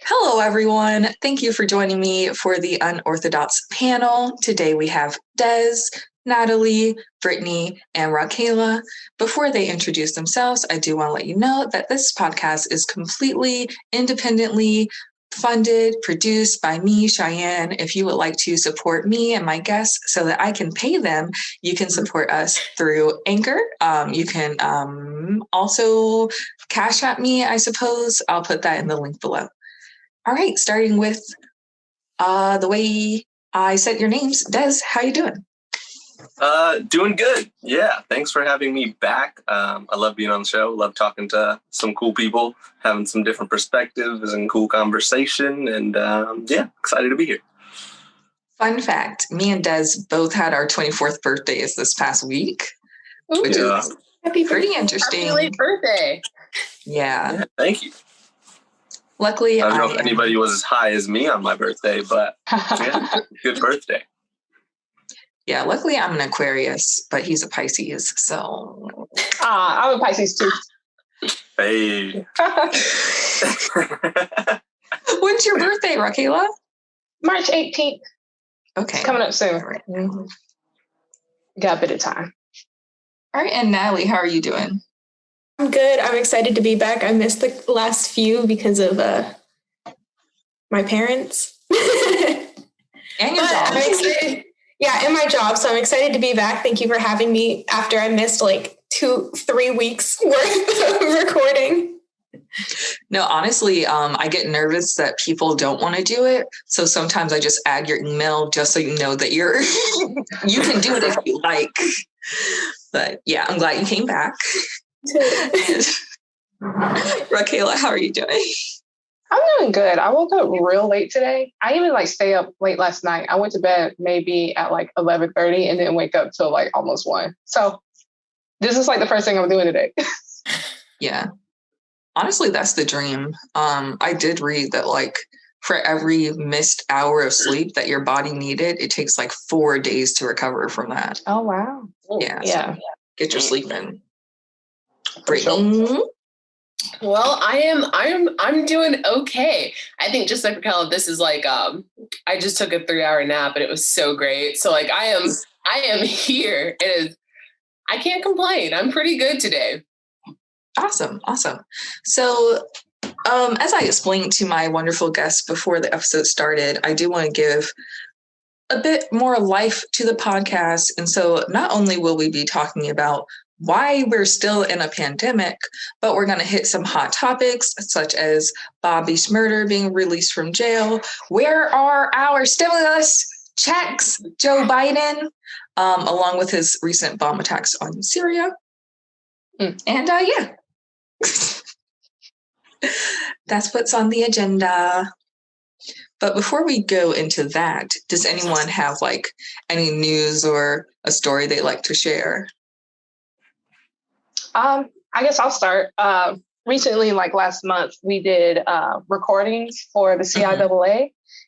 Hello, everyone. Thank you for joining me for the Unorthodox Panel. Today we have Des, Natalie, Brittany, and Rahquelah. Before they introduce themselves, I do want to let you know that this podcast is completely independently funded, produced by me, Cheyenne. If you would like to support me and my guests so that I can pay them, you can support us through Anchor. You can also cash at me, I suppose. I'll put that in the link below. All right, starting with the way I said your names. Des, how you doing? Doing good. Yeah, thanks for having me back. I love being on the show. Love talking to some cool people, having some different perspectives and cool conversation. And yeah, excited to be here. Fun fact, me and Des both had our 24th birthdays this past week, which is pretty interesting. Happy late birthday. Yeah, thank you. Luckily, I don't know if anybody was as high as me on my birthday, but yeah, good birthday. Yeah, luckily I'm an Aquarius, but he's a Pisces, so... I'm a Pisces too. Hey. When's your birthday, Rahquelah? March 18th. Okay. It's coming up soon. Right. Mm-hmm. Got a bit of time. All right, and Natalie, how are you doing? I'm good. I'm excited to be back. I missed the last few because of my parents. And your job. I'm excited. Yeah, and my job. So I'm excited to be back. Thank you for having me after I missed like 2-3 weeks worth of recording. No, honestly, I get nervous that people don't want to do it. So sometimes I just add your email just so you know that you can do it if you like. But yeah, I'm glad you came back. Rahquelah, how are you doing? I'm doing good. I woke up real late today. I even stay up late last night. I went to bed maybe at 11:30 and didn't wake up till almost 1. So this is the first thing I'm doing today. Yeah. Honestly, that's the dream. I did read that for every missed hour of sleep that your body needed, it takes 4 days to recover from that. Oh, wow. Yeah. Yeah. So get your sleep in. Brittany? Well, I'm doing okay. I think just like Rahquelah, this is I just took a 3-hour nap and it was so great. So I am here. I can't complain. I'm pretty good today. Awesome. So as I explained to my wonderful guests before the episode started, I do want to give a bit more life to the podcast. And so not only will we be talking about why we're still in a pandemic, but we're going to hit some hot topics such as Bobby Shmurda being released from jail. Where are our stimulus checks, Joe Biden, along with his recent bomb attacks on Syria. And yeah, that's what's on the agenda. But before we go into that, does anyone have any news or a story they'd like to share? I guess I'll start. Recently, last month, we did recordings for the CIAA. Mm-hmm.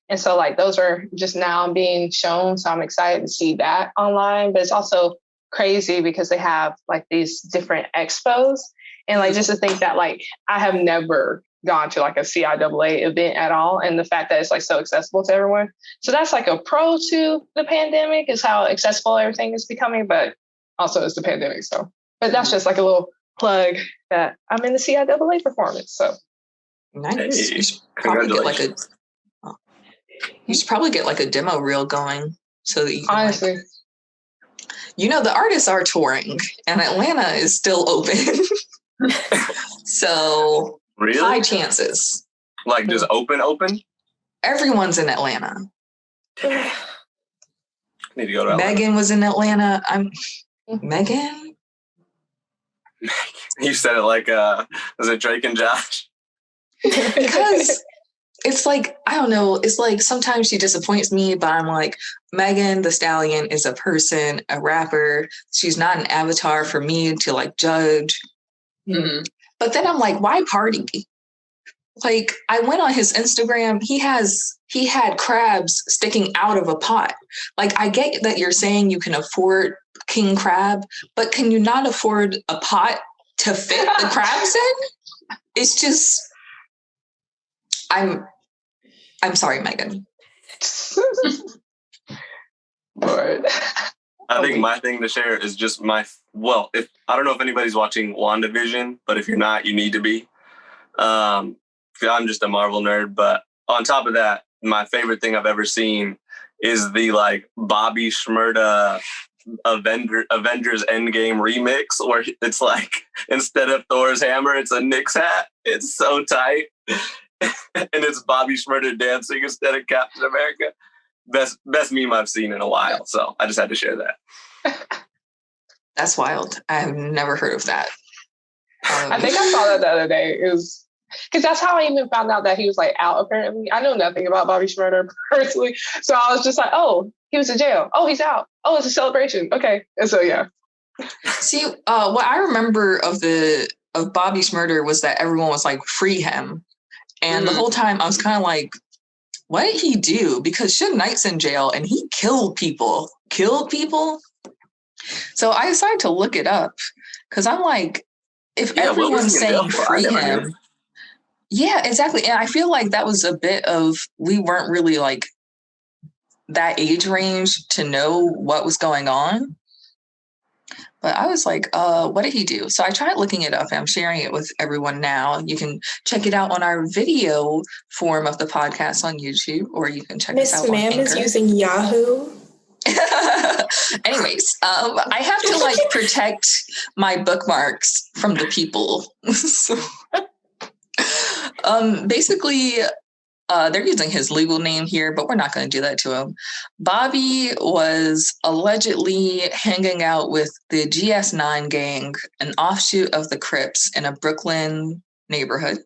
And so those are just now being shown. So I'm excited to see that online. But it's also crazy because they have these different expos. And just to think that I have never gone to a CIAA event at all. And the fact that it's so accessible to everyone. So that's a pro to the pandemic is how accessible everything is becoming. But also it's the pandemic. So. But that's just a little plug that I'm in the CIAA performance. So nice. Hey, you should probably get a demo reel going so that you can honestly. The artists are touring and Atlanta is still open. So really? High chances. Just open? Everyone's in Atlanta. Need to go to Atlanta. Megan was in Atlanta. Megan? You said it was it Drake and Josh? Because it's I don't know. It's sometimes she disappoints me, but I'm Megan the Stallion is a person, a rapper. She's not an avatar for me to judge. Mm-hmm. But then I'm why Pardi? I went on his Instagram. He had crabs sticking out of a pot. I get that you're saying you can afford king crab, but can you not afford a pot to fit the crabs in? It's just, I'm I'm sorry, Megan. Lord. I think my thing to share is just if I don't know if anybody's watching WandaVision, but if you're not, you need to be. I'm just a Marvel nerd, but on top of that, my favorite thing I've ever seen is the like Bobby Shmurda Avengers Endgame remix, where it's like instead of Thor's hammer, it's a Knicks hat. It's so tight, and it's Bobby Shmurda dancing instead of Captain America. Best meme I've seen in a while. So I just had to share that. That's wild. I have never heard of that. I think I saw that the other day. It was because that's how I even found out that he was like out. Apparently, I know nothing about Bobby Shmurda personally, so I was just like, "Oh, he was in jail. Oh, he's out. Oh, it's a celebration. Okay." And so yeah. See, what I remember of Bobby Shmurda was that everyone was like, "Free him," and the whole time I was kind of like, what did he do? Because Suge Knight's in jail and he killed people. So I decided to look it up because I'm like, if everyone's saying free him. Yeah, exactly. And I feel like that was a bit of, we weren't really like that age range to know what was going on. But I was like, what did he do? So I tried looking it up and I'm sharing it with everyone now. You can check it out on our video form of the podcast on YouTube, or you can check us out on Anchor. Miss Ma'am is using Yahoo. Anyways, I have to like protect my bookmarks from the people. So, basically, they're using his legal name here, but we're not going to do that to him. Bobby was allegedly hanging out with the GS9 gang, an offshoot of the Crips in a Brooklyn neighborhood.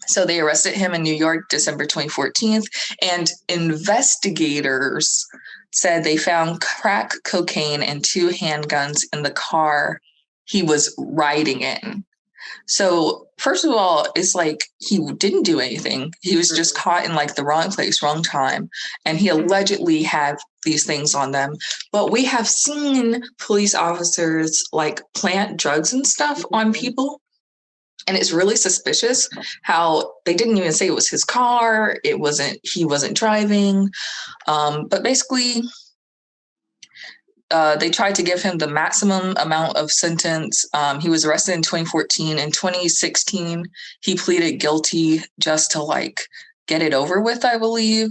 So they arrested him in New York, December 2014, and investigators said they found crack cocaine and 2 handguns in the car he was riding in. So first of all, it's like he didn't do anything. He was just caught in like the wrong place, wrong time. And he allegedly had these things on them. But we have seen police officers like plant drugs and stuff on people. And it's really suspicious how they didn't even say it was his car. He wasn't driving. But basically, they tried to give him the maximum amount of sentence. He was arrested in 2014. In 2016, he pleaded guilty just to like get it over with, I believe.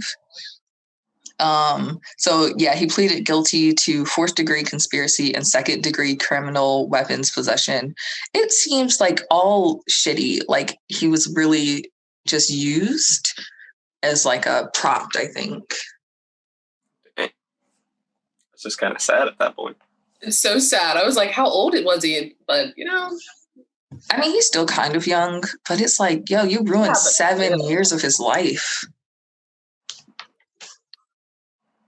So yeah, he pleaded guilty to 4th degree conspiracy and 2nd degree criminal weapons possession. It seems like all shitty. Like he was really just used as like a prop, I think. It's just kind of sad at that point. It's so sad. I was like, how old was he? But, I mean, he's still kind of young, but it's like, yo, you ruined 7 years of his life.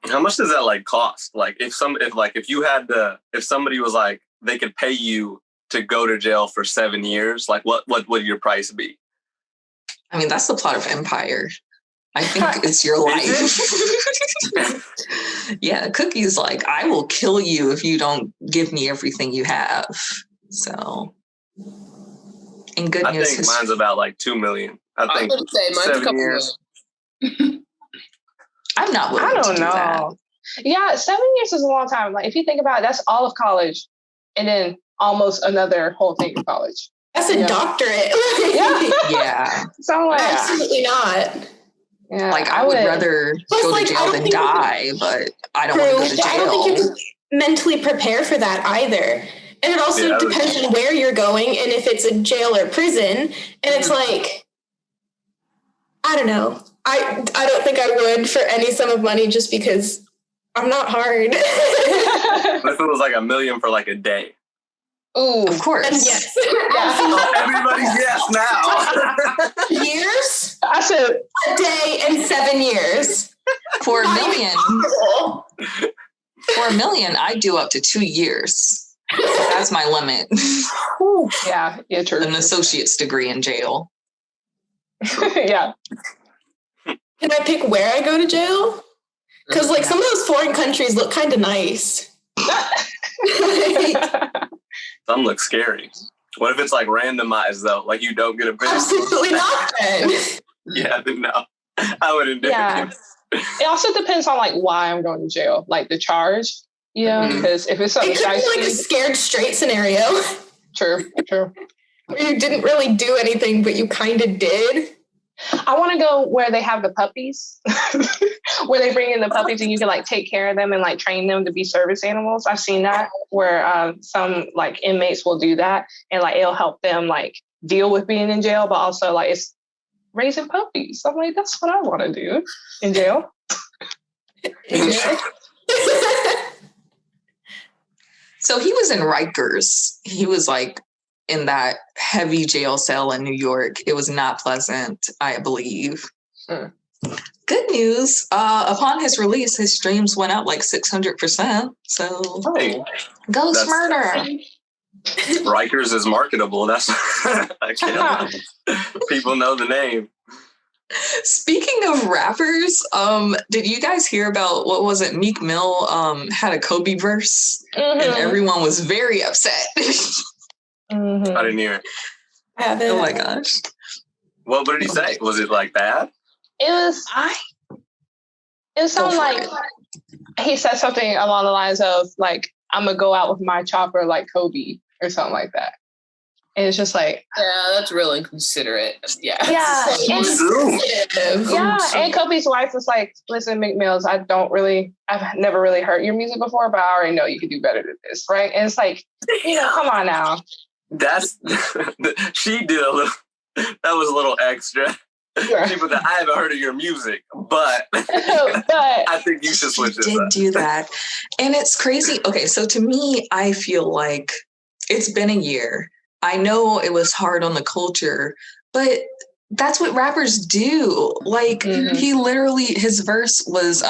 How much does that like cost? Like if somebody was like, they could pay you to go to jail for 7 years, like what would your price be? I mean, that's the plot of Empire. I think it's your life. Yeah, Cookie's like, I will kill you if you don't give me everything you have. So, in good news, I think mine's about like 2 million. I was going to say mine's a couple years. million. I'm not willing to do that. Yeah, 7 years is a long time. Like if you think about it, that's all of college, and then almost another whole thing of college. That's a doctorate. Yeah. So I'm like, absolutely not. Yeah, like I would rather go to jail than die, but I don't want to go to jail. I don't think you can mentally prepare for that either. And it also depends on where you're going and if it's a jail or prison. And it's like, I don't know. I don't think I would for any sum of money just because I'm not hard. But if it was like $1 million for like a day. Oh, of course. Yes. Everybody's yes now. Years? I said a day and 7 years. For $1 million. For $1 million, I do up to 2 years. That's my limit. Yeah, true. An associate's degree in jail. Yeah. Can I pick where I go to jail? Because like some of those foreign countries look kind of nice. Some look scary. What if it's like randomized though? Like you don't get a bit? Absolutely not. Then. Yeah, no. I wouldn't do it. It also depends on like why I'm going to jail, like the charge, you know, because if it's something it could be like a scared straight scenario. True. Where you didn't really do anything, but you kind of did. I want to go where they have the puppies, where they bring in the puppies and you can like take care of them and like train them to be service animals. I've seen that where some like inmates will do that and like it'll help them like deal with being in jail, but also like it's raising puppies. I'm like, that's what I want to do in jail. So he was in Rikers. He was like in that heavy jail cell in New York. It was not pleasant, I believe. Good news. Upon his release, his streams went up like 600%. So go Shmurda. Rikers is marketable. That's I can't. People know the name. Speaking of rappers, did you guys hear about what was it? Meek Mill had a Kobe verse, and everyone was very upset. I didn't hear it. Oh my gosh! What did he say? Was it like bad? It was something like he said something along the lines of like, "I'm gonna go out with my chopper like Kobe" or something like that. And it's just like, yeah, that's real inconsiderate. Yeah. And Kobe's wife was like, listen, Meek Mills, I've never really heard your music before, but I already know you can do better than this, right? And it's like, come on now. She did a little, that was a little extra. Yeah. People that I haven't heard of your music, but I think you should switch this up. Did do that. And it's crazy. Okay, so to me, I feel like it's been a year. I know it was hard on the culture, but that's what rappers do. Like he literally, his verse was,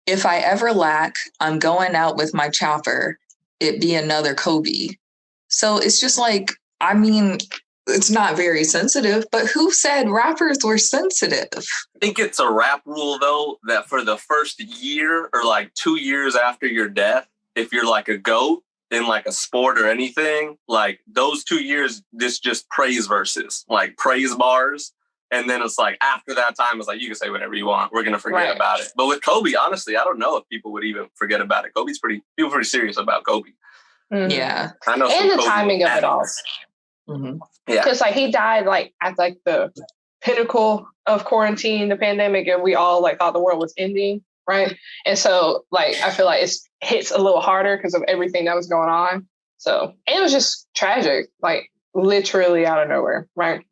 if I ever lack, I'm going out with my chopper. It be another Kobe. So it's just like, I mean, it's not very sensitive, but who said rappers were sensitive? I think it's a rap rule though, that for the first year or like 2 years after your death, if you're like a GOAT, in like a sport or anything, like those 2 years, this just praise verses, like praise bars. And then it's like, after that time, it's like, you can say whatever you want. We're going to forget about it. But with Kobe, honestly, I don't know if people would even forget about it. People pretty serious about Kobe. Yeah. I know. And the Kobe timing of it all. Yeah. Because like he died like at like the pinnacle of quarantine, the pandemic, and we all like thought the world was ending. Right. And so like, I feel like it hits a little harder because of everything that was going on. So it was just tragic, like literally out of nowhere. Right.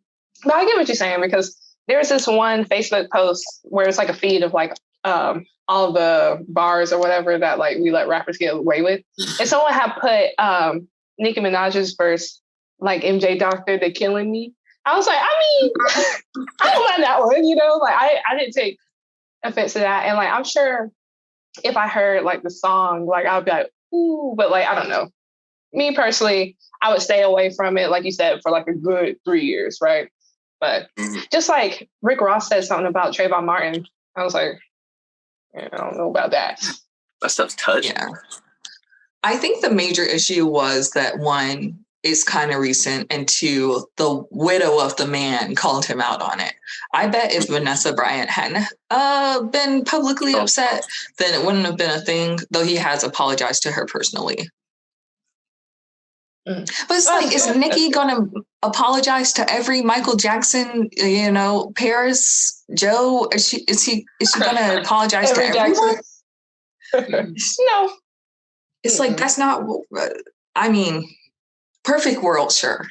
But I get what you're saying, because there was this one Facebook post where it's like a feed of like all the bars or whatever that like we let rappers get away with. And someone had put Nicki Minaj's verse, like MJ Doctor, They Killing Me. I was like, I mean, I don't mind that one, like I didn't take offense to that. And like, I'm sure if I heard like the song, like I would be like, ooh, but like, I don't know. Me personally, I would stay away from it, like you said, for like a good 3 years, right? But just like Rick Ross said something about Trayvon Martin, I was like, I don't know about that. That stuff's touchy. Yeah. I think the major issue was that one, is kind of recent, and two, the widow of the man called him out on it. I bet if Vanessa Bryant hadn't been publicly upset, then it wouldn't have been a thing, though he has apologized to her personally. But it's like, is Nicki going to apologize to every Michael Jackson, Paris, Joe? Is she going to apologize to everyone? No. It's like, that's not, I mean, perfect world, sure.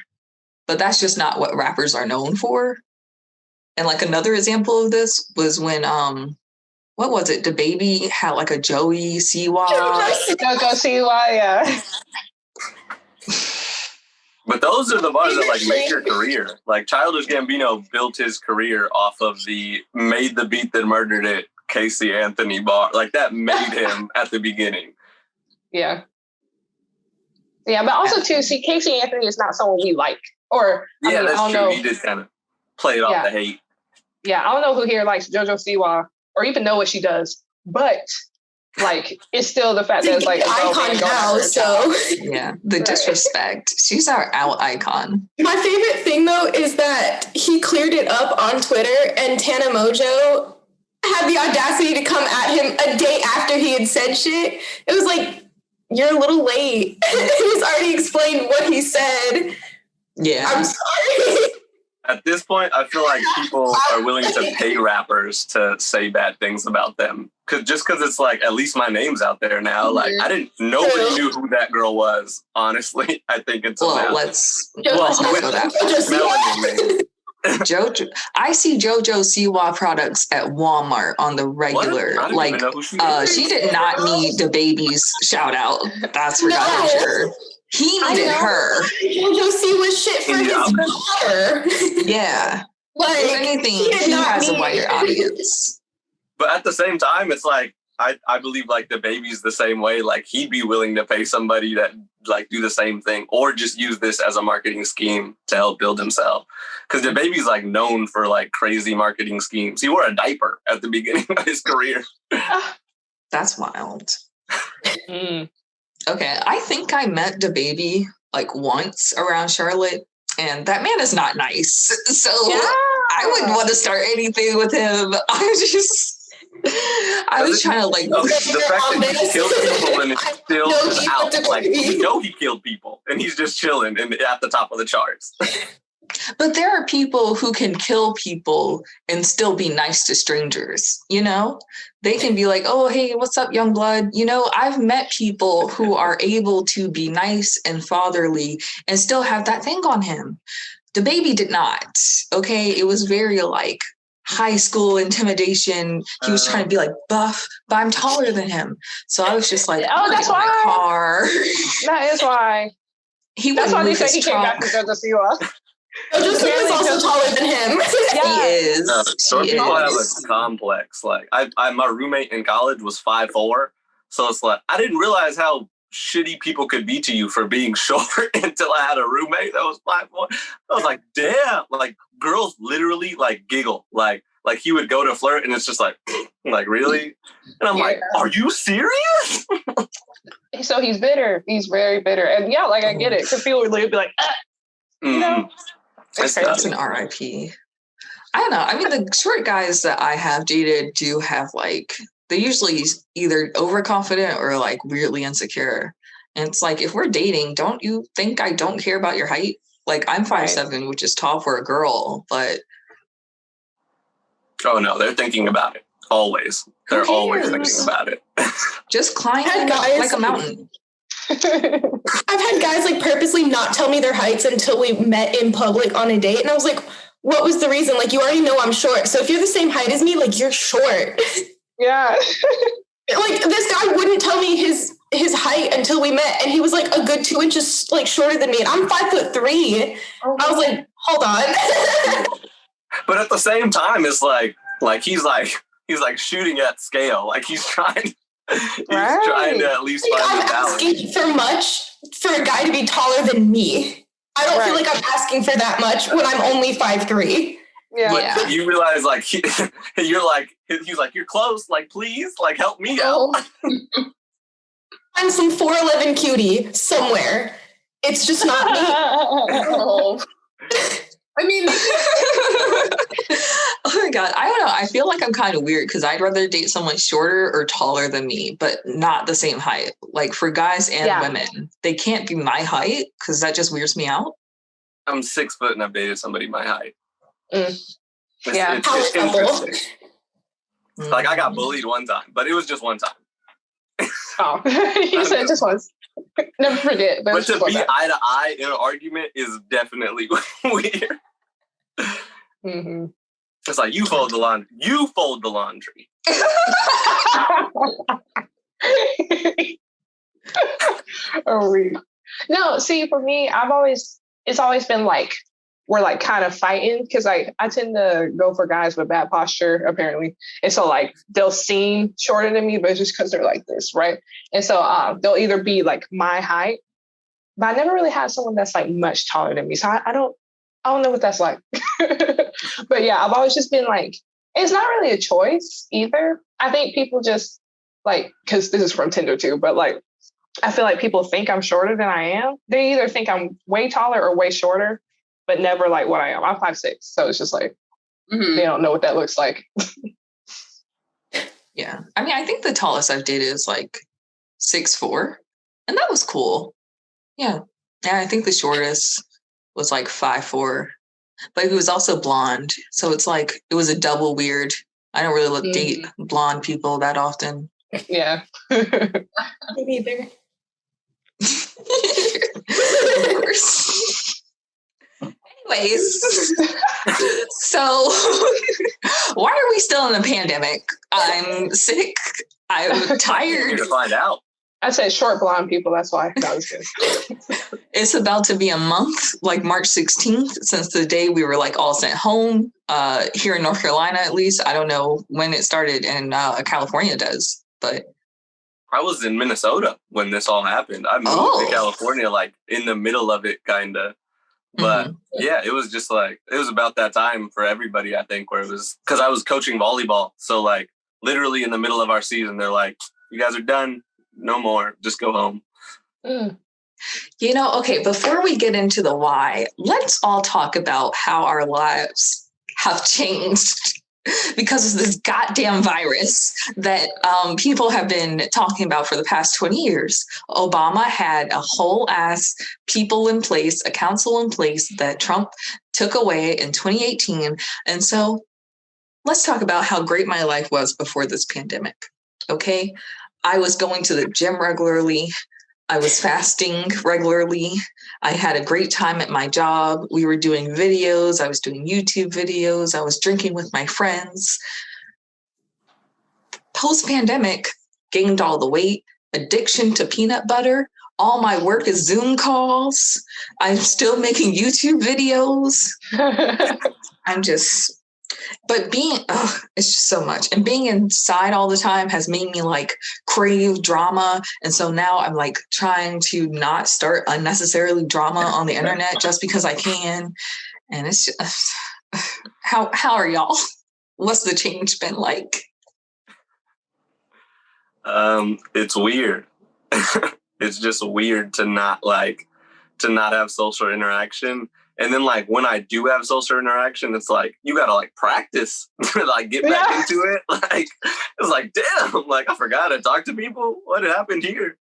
But that's just not what rappers are known for. And like another example of this was when, what was it? DaBaby had like a Joey Siwa. Jojo Siwa, yeah. But those are the bars that like make your career. Like Childish Gambino built his career off of the "Made the Beat That Murdered It" Casey Anthony bar. Like that made him at the beginning. Yeah. Yeah, but also too, see, Casey Anthony is not someone we like. Or yeah, that's true. He did kind of play it off the hate. Yeah, I don't know who here likes JoJo Siwa or even know what she does, but like it's still the fact that it's like icon now. So yeah, the disrespect. She's our icon. My favorite thing though is that he he cleared it up on Twitter, and Tana Mojo had the audacity to come at him a day after he had said shit. It was like, you're a little late. He's already explained what he said. Yeah. I'm sorry. At this point, I feel like people are willing to pay rappers to say bad things about them. Because it's like, at least my name's out there now. Like, nobody knew who that girl was, honestly. I think it's let's not go that Jojo, I see JoJo Siwa products at Walmart on the regular. Like, she did not need the baby's shout out. That's for goddamn sure. He needed her. JoJo Siwa shit for his daughter. Yeah. Like, if anything, he has a wider audience. But at the same time, it's like, I believe like the baby's the same way. Like, he'd be willing to pay somebody that like do the same thing, or just use this as a marketing scheme to help build himself. Because the baby's like known for like crazy marketing schemes. He wore a diaper at the beginning of his career. That's wild. Okay, I think I met the baby like once around Charlotte, and that man is not nice. So I wouldn't want to start anything with him. I was trying to like... the fact that he killed people and it's still out. Like, we know he killed people and he's just chilling and at the top of the charts. But there are people who can kill people and still be nice to strangers, you know? They can be like, oh, hey, what's up, young blood? You know, I've met people who are able to be nice and fatherly and still have that thing on him. The baby did not, okay? It was very like high school intimidation. He was trying to be like buff, but I'm taller than him. So I was just like, oh, that's why. Car. That is why. That's why they said he came back to JoJo Siwa. JoJo Siwa is also taller than him. He is. Some people have a complex. Like, my roommate in college was 5'4", so it's like I didn't realize how shitty people could be to you for being short until I had a roommate that was 5'4". I was like, damn. Like, girls literally like giggle. Like he would go to flirt and it's just like really? And I'm like, are you serious? So he's bitter. He's very bitter. And yeah, like I get it. Because people would literally be like, you know? That's an RIP. I don't know. I mean, the short guys that I have dated do have like, they're usually either overconfident or like weirdly insecure. And it's like, if we're dating, don't you think I don't care about your height? Like, I'm 5'7", which is tall for a girl, but... Oh, no, they're thinking about it. Always. They're always thinking about it. Just climb like a mountain. I've had guys like purposely not tell me their heights until we met in public on a date. And I was like, what was the reason? Like, you already know I'm short. So if you're the same height as me, like, you're short. Yeah. Like, this guy wouldn't tell me his height until we met. And he was like a good 2 inches like shorter than me. And I'm 5'3". I was like, hold on. But at the same time, it's like he's shooting at scale. Like, he's trying to at least find the balance. I'm asking for much for a guy to be taller than me. I don't feel like I'm asking for that much when I'm only 5'3". Yeah. But you realize, like, he's like, you're close. Like, please, like, help me out. I'm some 4'11" cutie somewhere. It's just not me. I mean, oh my God. I don't know. I feel like I'm kind of weird because I'd rather date someone shorter or taller than me, but not the same height. Like, for guys and women, they can't be my height because that just weirds me out. I'm 6 foot and I've dated somebody my height. It's interesting. Like, I got bullied one time, but it was just one time. Oh, you said just once. Never forget. But to be eye to eye in an argument is definitely weird. Mm-hmm. It's like, you fold the laundry. You fold the laundry. No, see, for me, it's always been like, we're like kind of fighting because I tend to go for guys with bad posture, apparently. And so like they'll seem shorter than me, but it's just because they're like this, right? And so they'll either be like my height, but I never really had someone that's like much taller than me. So I don't know what that's like. But yeah, I've always just been like, it's not really a choice either. I think people just like, because this is from Tinder too, but like, I feel like people think I'm shorter than I am. They either think I'm way taller or way shorter. but never like what I am. I'm 5'6", so it's just like they don't know what that looks like. Yeah. I mean, I think the tallest I've dated is like 6'4", and that was cool. Yeah. And I think the shortest was like 5'4", but he was also blonde. So it's like, it was a double weird. I don't really date blonde people that often. Yeah. Me neither. Of course. Anyways, so why are we still in a pandemic? I'm sick. I'm tired. To find out. I said short blonde people. That's why that was good. It's about to be a month, like March 16th, since the day we were like all sent home here in North Carolina, at least. I don't know when it started and California does, but. I was in Minnesota when this all happened. I moved to California like in the middle of it, kind of. But yeah, it was just like, it was about that time for everybody, I think, where it was, because I was coaching volleyball. So like literally in the middle of our season, they're like, you guys are done. No more. Just go home. You know, okay, before we get into the why, let's all talk about how our lives have changed because of this goddamn virus that people have been talking about for the past 20 years. Obama had a whole ass people in place, a council in place that Trump took away in 2018. And so let's talk about how great my life was before this pandemic. Okay. I was going to the gym regularly. I was fasting regularly. I had a great time at my job. We were doing videos. I was doing YouTube videos. I was drinking with my friends. Post-pandemic, gained all the weight, addiction to peanut butter. All my work is Zoom calls. I'm still making YouTube videos. But it's just so much. And being inside all the time has made me like crave drama. And so now I'm like trying to not start unnecessarily drama on the internet just because I can. And it's just, how are y'all? What's the change been like? It's weird. It's just weird to not have social interaction. And then like when I do have social interaction, it's like you gotta like practice to like get back into it. Like it's like, damn, like I forgot to talk to people. What happened here?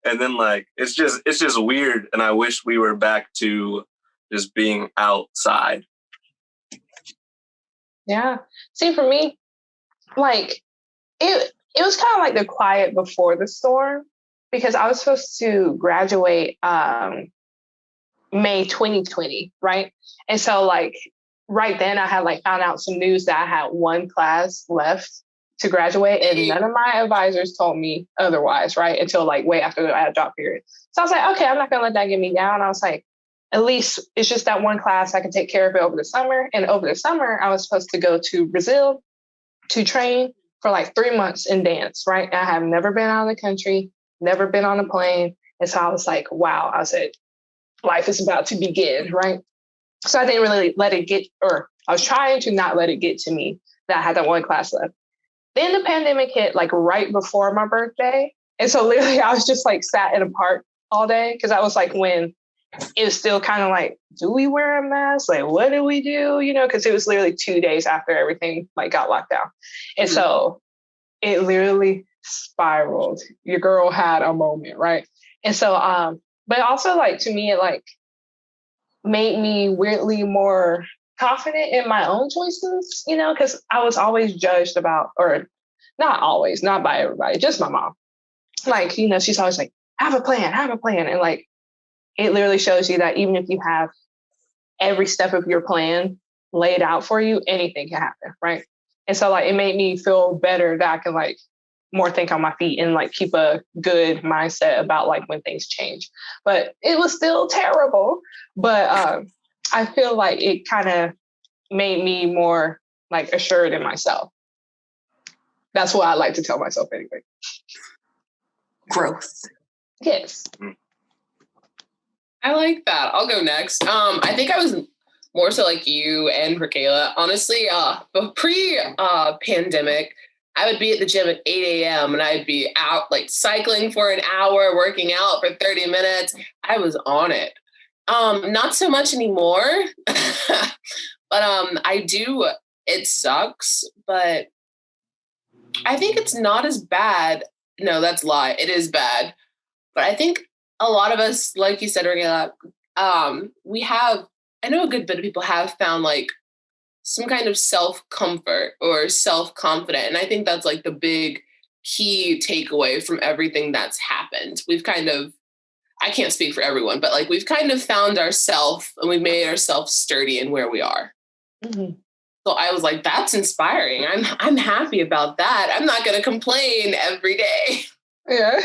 And then like it's just weird. And I wish we were back to just being outside. Yeah. See, for me, like it was kind of like the quiet before the storm, because I was supposed to graduate May 2020, right? And so like right then I had like found out some news that I had one class left to graduate, and none of my advisors told me otherwise, right? Until like way after I had a drop period. So I was like, okay, I'm not gonna let that get me down. I was like, at least it's just that one class. I can take care of it over the summer. And over the summer, I was supposed to go to Brazil to train for like 3 months in dance, right? I have never been out of the country, never been on a plane. And so I was like, wow, I said, life is about to begin, right? So I didn't really let it get, or I was trying to not let it get to me that I had that one class left. Then the pandemic hit like right before my birthday. And so literally I was just like sat in a park all day, because that was like when it was still kind of like, do we wear a mask? Like, what do we do? You know, because it was literally 2 days after everything like got locked down. And so it literally spiraled. Your girl had a moment, right? And so, but also like to me, it like made me weirdly more confident in my own choices, you know, because I was always judged about, or not always, not by everybody, just my mom. Like, you know, she's always like, have a plan. And like, it literally shows you that even if you have every step of your plan laid out for you, anything can happen, right? And so like, it made me feel better that I can like more think on my feet and like keep a good mindset about like when things change. But it was still terrible. But I feel like it kind of made me more like assured in myself. That's what I like to tell myself anyway. Growth. Yes. I like that. I'll go next. I think I was more so like you and Rahquelah. Honestly, pre-pandemic, I would be at the gym at 8 a.m. and I'd be out like cycling for an hour, working out for 30 minutes. I was on it. Not so much anymore, but I do. It sucks, but I think it's not as bad. No, that's a lie. It is bad, but I think a lot of us, like you said, Rahquelah, I know a good bit of people have found like some kind of self-comfort or self-confident, and I think that's like the big key takeaway from everything that's happened. We've kind of, I can't speak for everyone, but like we've kind of found ourselves and we've made ourselves sturdy in where we are. Mm-hmm. So I was like, that's inspiring. I'm happy about that. I'm not going to complain every day. Yeah.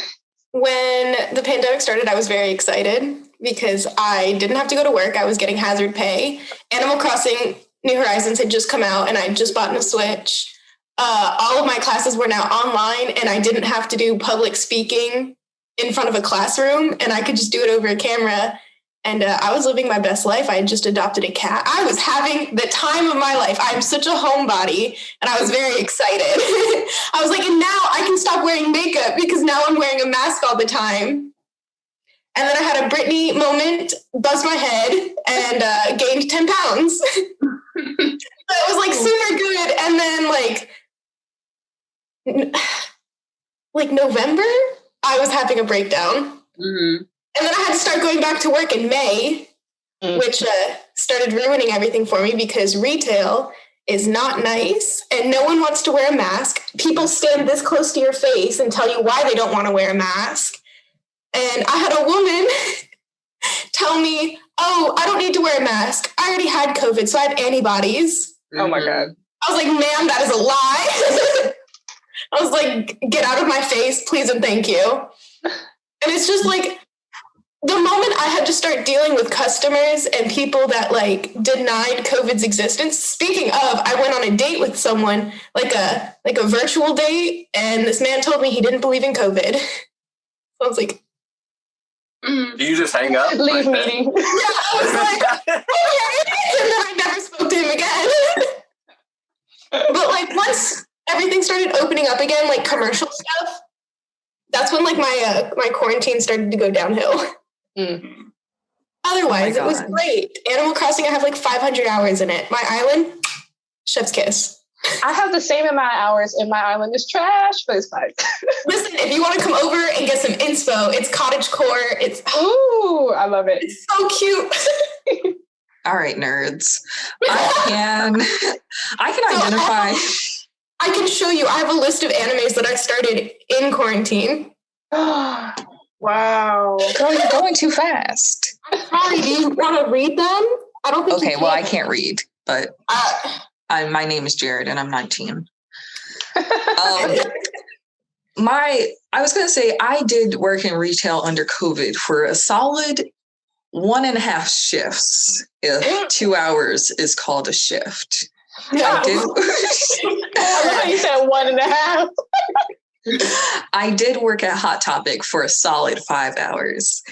When the pandemic started, I was very excited because I didn't have to go to work. I was getting hazard pay. Animal Crossing New Horizons had just come out and I just bought a Switch. All of my classes were now online and I didn't have to do public speaking in front of a classroom and I could just do it over a camera. And I was living my best life. I had just adopted a cat. I was having the time of my life. I'm such a homebody and I was very excited. I was like, and now I can stop wearing makeup because now I'm wearing a mask all the time. And then I had a Brittany moment, buzzed my head and gained 10 pounds. So it was like super good. And then like November, I was having a breakdown. Mm-hmm. And then I had to start going back to work in May, which started ruining everything for me because retail is not nice and no one wants to wear a mask. People stand this close to your face and tell you why they don't want to wear a mask. And I had a woman tell me, oh, I don't need to wear a mask. I already had COVID, so I have antibodies. Oh my God. I was like, ma'am, that is a lie. I was like, get out of my face, please and thank you. And it's just like, the moment I had to start dealing with customers and people that like denied COVID's existence. Speaking of, I went on a date with someone, like a virtual date, and this man told me he didn't believe in COVID. So I was like, Do you just hang up? Leave meeting. Yeah, I was like, and then I never spoke to him again. But like once everything started opening up again, like commercial stuff, that's when like my quarantine started to go downhill. Mm. Otherwise, it was great. Animal Crossing, I have like 500 hours in it. My island, chef's kiss. I have the same amount of hours, and my island is trash, but it's fine. Listen, if you want to come over and get some inspo, it's cottagecore. It's I love it. It's so cute. All right, nerds. I can identify. I can show you. I have a list of animes that I started in quarantine. Wow. Girl, you're going too fast. I'm sorry. Do you want to read them? I don't think Okay, well, I can't read, but my name is Jared and I'm 19. I was going to say I did work in retail under COVID for a solid 1.5 shifts. If 2 hours is called a shift. Yeah. I love how you said 1.5. I did work at Hot Topic for a solid 5 hours.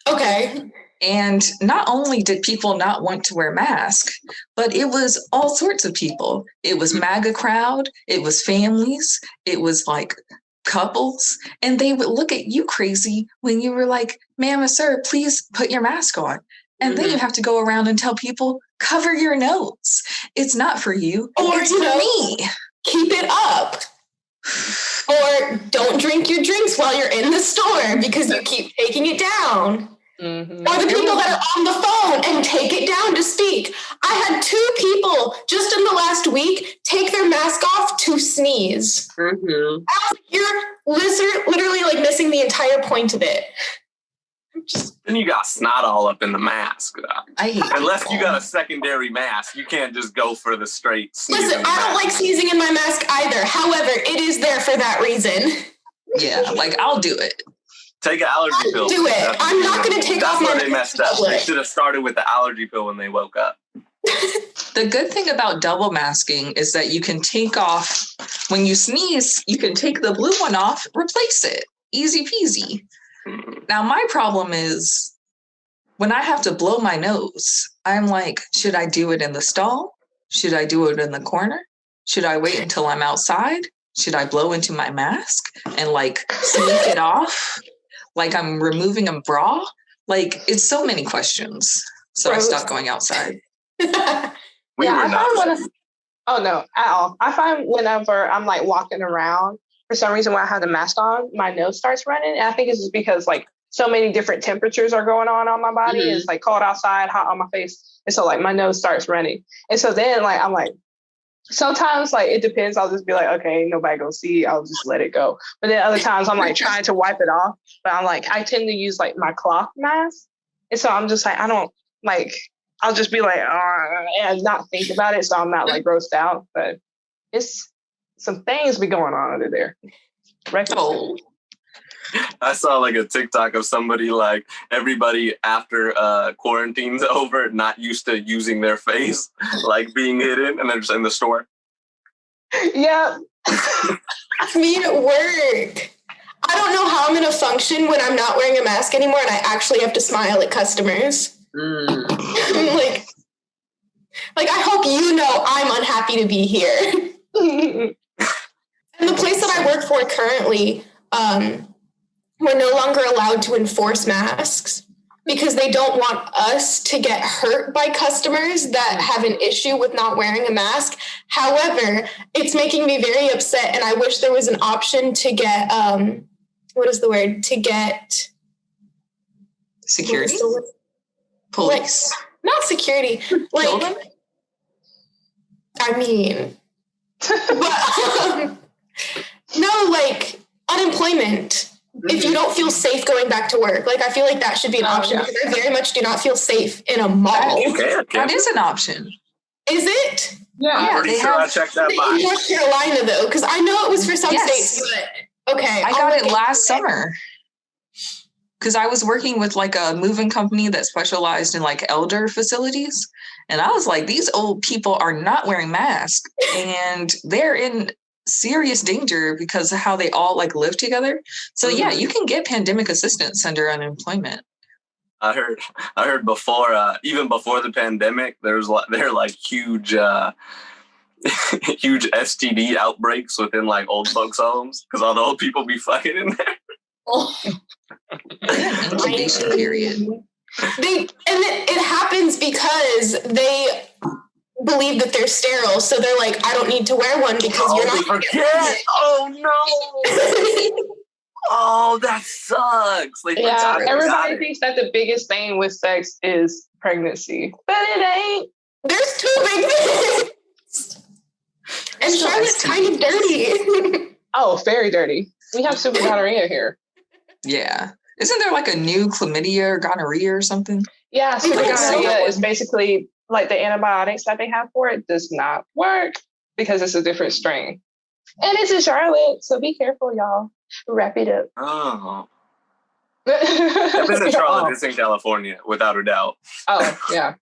Okay. And not only did people not want to wear masks, but it was all sorts of people. It was MAGA crowd. It was families. It was like couples. And they would look at you crazy when you were like, ma'am or sir, please put your mask on. And then you have to go around and tell people, cover your nose. It's not for you. Or, it's for me. Keep it up. Or don't drink your drinks while you're in the store because you keep taking it down. Mm-hmm. Or the people that are on the phone and take it down to speak. I had 2 people just in the last week take their mask off to sneeze. Mm-hmm. You're literally like missing the entire point of it. Then you got snot all up in the mask. I hate Unless you got a secondary mask, you can't just go for the straight sneezing. Listen, I don't like sneezing in my mask either. However, it is there for that reason. Yeah, like I'll do it. Take an allergy pill. Do it. I'm not going to take off my mask. That's where they messed up. They should have started with the allergy pill when they woke up. The good thing about double masking is that you can take off, when you sneeze, you can take the blue one off, replace it. Easy peasy. Now, my problem is when I have to blow my nose, I'm like, should I do it in the stall? Should I do it in the corner? Should I wait until I'm outside? Should I blow into my mask and like sneak it off like I'm removing a bra? Like, it's so many questions. So I stopped going outside. We were not. Oh, no, at all. I find whenever I'm like walking around, for some reason when I have the mask on, my nose starts running. And I think it's just because like so many different temperatures are going on my body. Mm-hmm. It's like cold outside, hot on my face. And so like my nose starts running. And so then like, I'm like, sometimes like it depends. I'll just be like, okay, nobody gonna see. I'll just let it go. But then other times I'm like trying to wipe it off. But I'm like, I tend to use like my cloth mask. And so I'm just like, I don't like, I'll just be like, and not think about it. So I'm not like grossed out, but it's some things be going on under there. Oh. I saw like a TikTok of somebody like everybody after quarantine's over, not used to using their face, like being hidden, and they're just in the store. Yeah. Me at work. I don't know how I'm going to function when I'm not wearing a mask anymore and I actually have to smile at customers. like I hope you know I'm unhappy to be here. And the place that I work for currently, we're no longer allowed to enforce masks because they don't want us to get hurt by customers that have an issue with not wearing a mask. However, it's making me very upset, and I wish there was an option to get, what is the word? To get... Security? Police. Like, not security. Like, I mean... but, no, like, unemployment. If you don't feel safe going back to work, like I feel like that should be an option because I very much do not feel safe in a mall. That is an option. Is it? Yeah, they have. I checked that box. In North Carolina, though, because I know it was for some states. But okay, I got it last summer because I was working with like a moving company that specialized in like elder facilities, and I was like, these old people are not wearing masks, and they're in serious danger because of how they all like live together. So yeah, you can get pandemic assistance under unemployment. I heard before, even before the pandemic, there are like huge huge STD outbreaks within like old folks' homes because all the old people be fucking in there. Incubation period. It happens because they believe that they're sterile, so they're like, I don't need to wear one because you're not. Forget. Oh no! Oh, that sucks. Everybody thinks that the biggest thing with sex is pregnancy, but it ain't. There's two big things, and Charlotte's kind of dirty. Oh, very dirty. We have super gonorrhea here. Yeah, isn't there like a new chlamydia or gonorrhea or something? Yeah, super gonorrhea is basically like the antibiotics that they have for it does not work because it's a different strain. And it's in Charlotte, so be careful, y'all. Wrap it up. Oh. I've been to Charlotte, it's in California, without a doubt. Oh, yeah.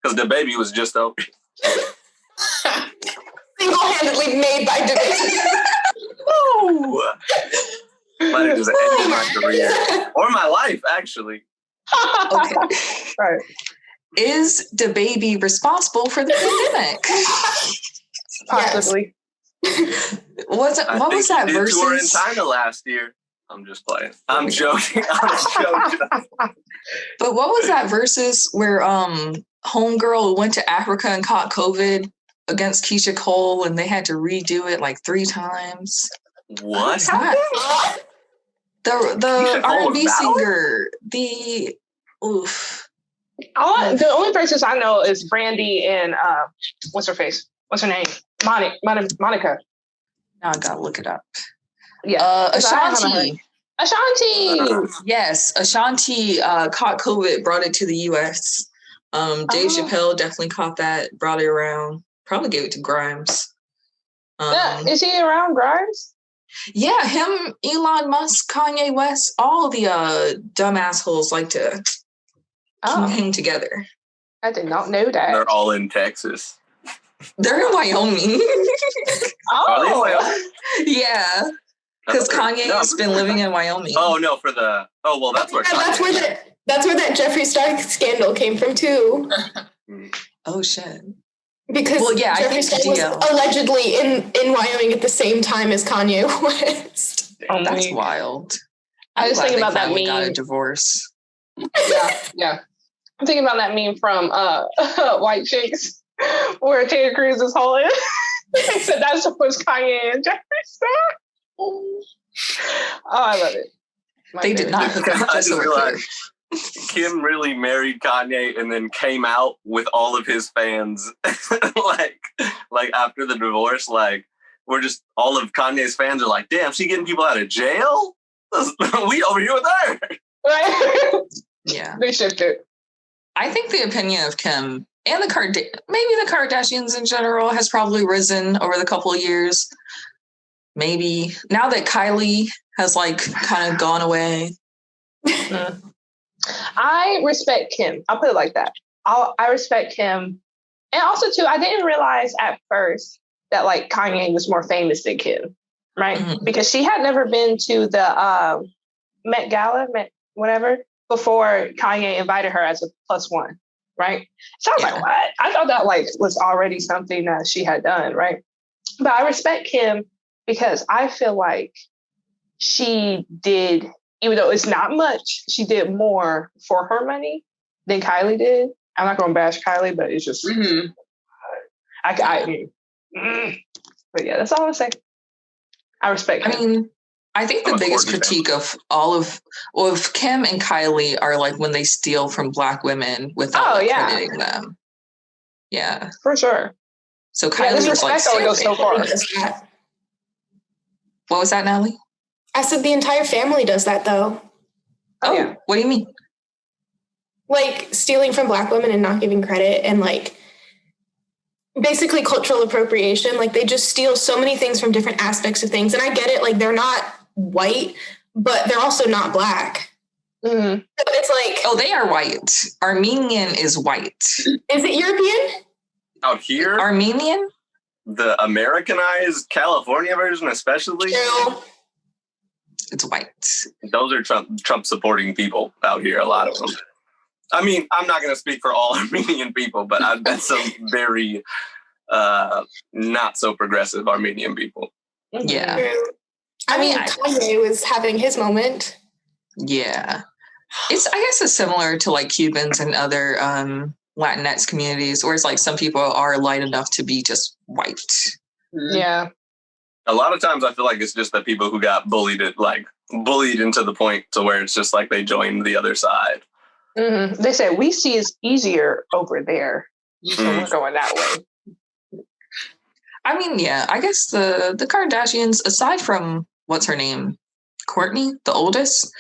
Because the baby was just over. Single-handedly made by division. Oh! Might have just ended my career. Or my life, actually. Okay. Right. Is the baby responsible for the pandemic? Possibly. What was that versus? We were in China last year. I'm just playing. I'm joking. But what was that versus where homegirl went to Africa and caught COVID against Keisha Cole and they had to redo it like 3 times? What? The R&B singer. The oof. The only persons I know is Brandy and what's her face? What's her name? Monica. Now I gotta look it up. Yeah, Ashanti. Ashanti. Yes, Ashanti caught COVID, brought it to the U.S. Dave Chappelle definitely caught that, brought it around. Probably gave it to Grimes. Yeah, is he around Grimes? Yeah, him, Elon Musk, Kanye West, all the dumb assholes like to hang together. I did not know that. They're all in Texas. They're in Wyoming. Are they in Wyoming? Yeah. Because Kanye's been living in Wyoming. Oh, no, that's where that's where that Jeffree Star scandal came from, too. Oh, shit. Because Jeffree Star was allegedly in Wyoming at the same time as Kanye West. Oh, that's wild. I was thinking about that meme. Got a divorce. Yeah. I'm thinking about that meme from White Chicks where Taylor Cruz is holding. So that's was Kanye and Jeffree Star. Oh, I love it. They did not hook up. I just realized Kim really married Kanye and then came out with all of his fans like after the divorce. Like, we're just, all of Kanye's fans are like, damn, she getting people out of jail? We over here with her. Right? Yeah. They shifted. I think the opinion of Kim and maybe the Kardashians in general has probably risen over the couple of years. Maybe now that Kylie has like kind of gone away. I respect Kim. I'll put it like that. I respect Kim. And also too, I didn't realize at first that like Kanye was more famous than Kim, right? Mm-hmm. Because she had never been to the Met Gala, whatever, before Kanye invited her as a +1, right? So I was like, what? I thought that like was already something that she had done, right? But I respect Kim because I feel like she did, even though it's not much, she did more for her money than Kylie did. I'm not going to bash Kylie, but it's just, but yeah, that's all I'm saying. I respect Kim. I mean, I think the biggest critique of all of Kim and Kylie are like when they steal from Black women without crediting them. Yeah, for sure. So Kylie was like, go so far. What was that, Natalie? I said the entire family does that, though. Oh, yeah. What do you mean? Like stealing from Black women and not giving credit, and like basically cultural appropriation. Like they just steal so many things from different aspects of things. And I get it. Like they're not white, but they're also not Black. Mm-hmm. So it's like, oh, they are white. Armenian is white. Is it European? Out here? Armenian? The Americanized California version, especially. True. It's white. Those are Trump supporting people out here, a lot of them. I mean, I'm not going to speak for all Armenian people, but I've met some very not so progressive Armenian people. Yeah. I mean, Kanye was having his moment. Yeah. I guess it's similar to like Cubans and other Latinx communities, where it's like some people are light enough to be just white. Yeah. A lot of times I feel like it's just that people who got bullied into the point to where it's just like they joined the other side. Mm-hmm. They said, we see it's easier over there. So we're going that way. I mean, yeah, I guess the Kardashians, aside from, what's her name? Kourtney, the oldest,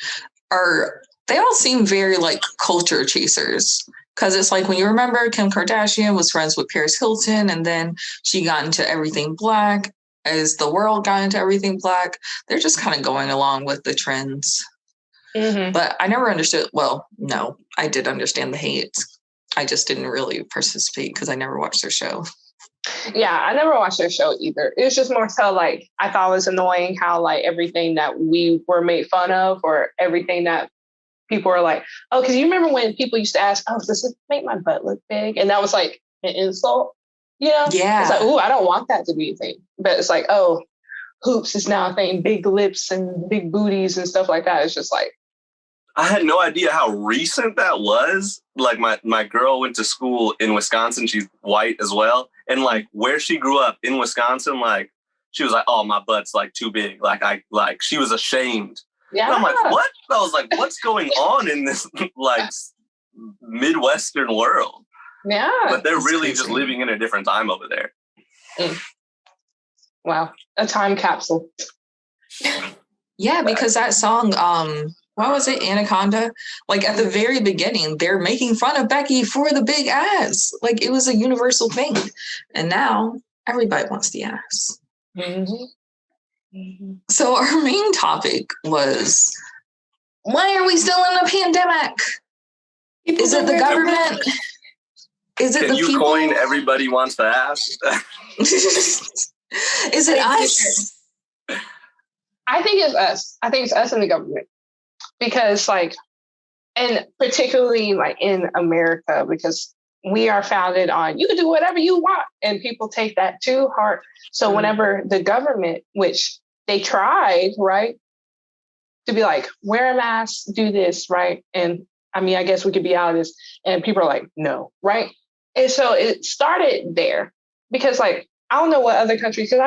they all seem very like culture chasers. Because it's like when you remember Kim Kardashian was friends with Paris Hilton, and then she got into everything Black. As the world got into everything Black, they're just kind of going along with the trends. Mm-hmm. But I never understood. Well, no, I did understand the hate. I just didn't really participate because I never watched their show. Yeah, I never watched their show either. It was just more so like I thought it was annoying how like everything that we were made fun of, or everything that people were like, oh, because you remember when people used to ask, oh, does this make my butt look big? And that was like an insult, you know? Yeah. It's like, oh, I don't want that to be a thing. But it's like, oh, hoops is now a thing, big lips and big booties and stuff like that. It's just like, I had no idea how recent that was. Like my girl went to school in Wisconsin. She's white as well. And like where she grew up in Wisconsin, like she was like, oh, my butt's like too big. Like she was ashamed. Yeah. And I'm like, what? I was like, what's going on in this like Midwestern world? Yeah. But they're really crazy. Just living in a different time over there. Wow. A time capsule. Yeah, because that song, what was it? Anaconda? Like at the very beginning, they're making fun of Becky for the big ass. Like it was a universal thing. And now everybody wants the ass. Mm-hmm. Mm-hmm. So our main topic was, why are we still in a pandemic? Is it the government? Is it the people? Can you coin everybody wants the ass? Is it us? I think it's us. I think it's us and the government. Because like, and particularly like in America, because we are founded on, you can do whatever you want. And people take that to heart. So whenever the government, which they tried, right, to be like, wear a mask, do this, right? And I mean, I guess we could be out of this. And people are like, no, right? And so it started there because like, I don't know what other countries, because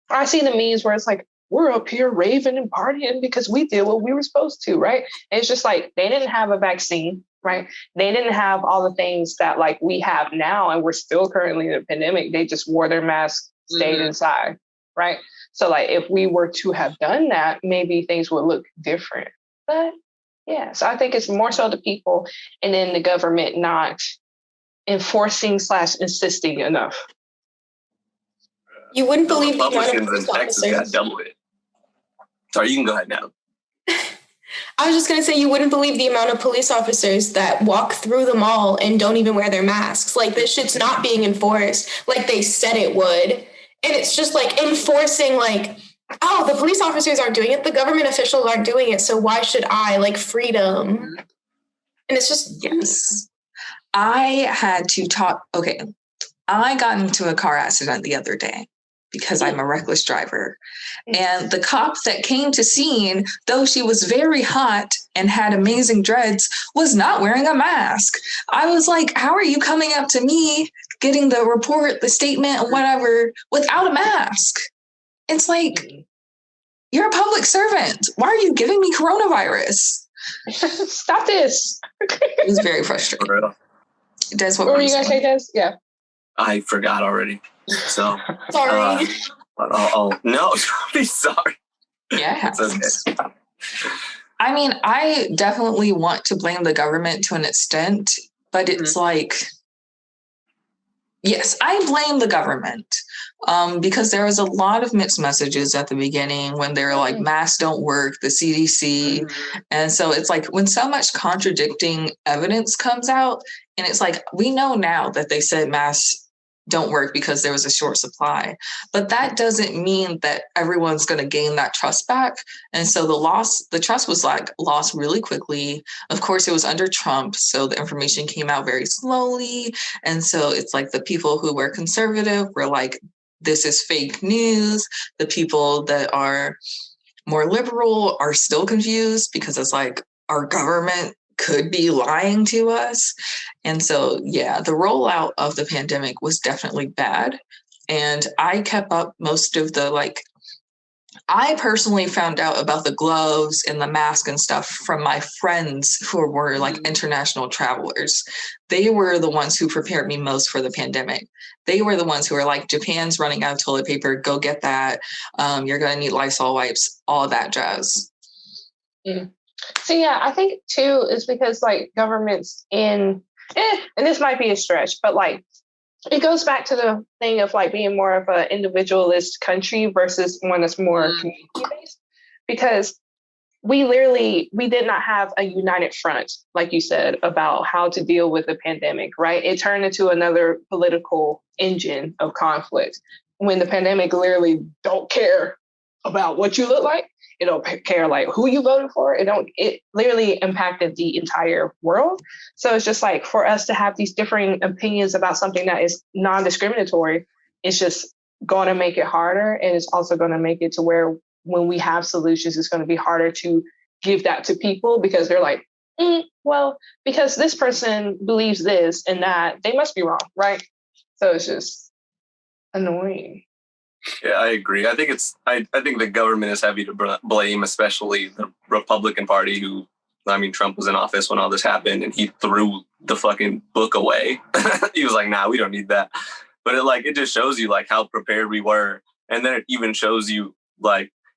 I see the memes where it's like, we're up here raving and partying because we did what we were supposed to, right? And it's just like, they didn't have a vaccine, right? They didn't have all the things that like we have now, and we're still currently in a pandemic. They just wore their mask, stayed inside, right? So like, if we were to have done that, maybe things would look different. But yeah, so I think it's more so the people and then the government not enforcing / insisting enough. You wouldn't believe the amount of Republicans police in Texas officers. got double it. Sorry, you can go ahead now. I was just going to say, you wouldn't believe the amount of police officers that walk through the mall and don't even wear their masks. Like, this shit's not being enforced like they said it would. And it's just like enforcing, like, oh, the police officers aren't doing it. The government officials aren't doing it. So why should I? Like, freedom. And it's just. Yes. I had to talk. Okay. I got into a car accident the other day because I'm a reckless driver. And the cop that came to scene, though she was very hot and had amazing dreads, was not wearing a mask. I was like, how are you coming up to me, getting the report, the statement, and whatever, without a mask? It's like, you're a public servant. Why are you giving me coronavirus? Stop this. It was very frustrating. Des, what were you going to say, Des? Yeah. I forgot already. So Sorry. No, be sorry. Yeah, it's okay. I mean, I definitely want to blame the government to an extent, but it's like, yes, I blame the government because there was a lot of mixed messages at the beginning when they were like, masks don't work, the CDC. And so it's like when so much contradicting evidence comes out, and it's like, we know now that they said masks don't work because there was a short supply, but that doesn't mean that everyone's going to gain that trust back. And so the trust was like lost really quickly. Of course, it was under Trump, so the information came out very slowly. And so it's like the people who were conservative were like, this is fake news. The people that are more liberal are still confused because it's like our government could be lying to us. And so, yeah, the rollout of the pandemic was definitely bad. And I kept up most of the, I personally found out about the gloves and the mask and stuff from my friends who were international travelers. They were the ones who prepared me most for the pandemic. They were the ones who were like, Japan's running out of toilet paper, go get that. You're going to need Lysol wipes, all of that jazz. So yeah, I think too is because governments and this might be a stretch, but it goes back to the thing of being more of an individualist country versus one that's more community based. Because we did not have a united front, like you said, about how to deal with the pandemic, right? It turned into another political engine of conflict when the pandemic literally don't care about what you look like. It don't care who you voted for. It literally impacted the entire world. So it's just for us to have these differing opinions about something that is non-discriminatory, it's just going to make it harder. And it's also going to make it to where when we have solutions, it's going to be harder to give that to people because they're like, well, because this person believes this and that, they must be wrong, right? So it's just annoying. Yeah, I agree. I think the government is heavy to blame, especially the Republican Party Trump was in office when all this happened and he threw the fucking book away. He was like, nah, we don't need that. But it just shows you how prepared we were. And then it even shows you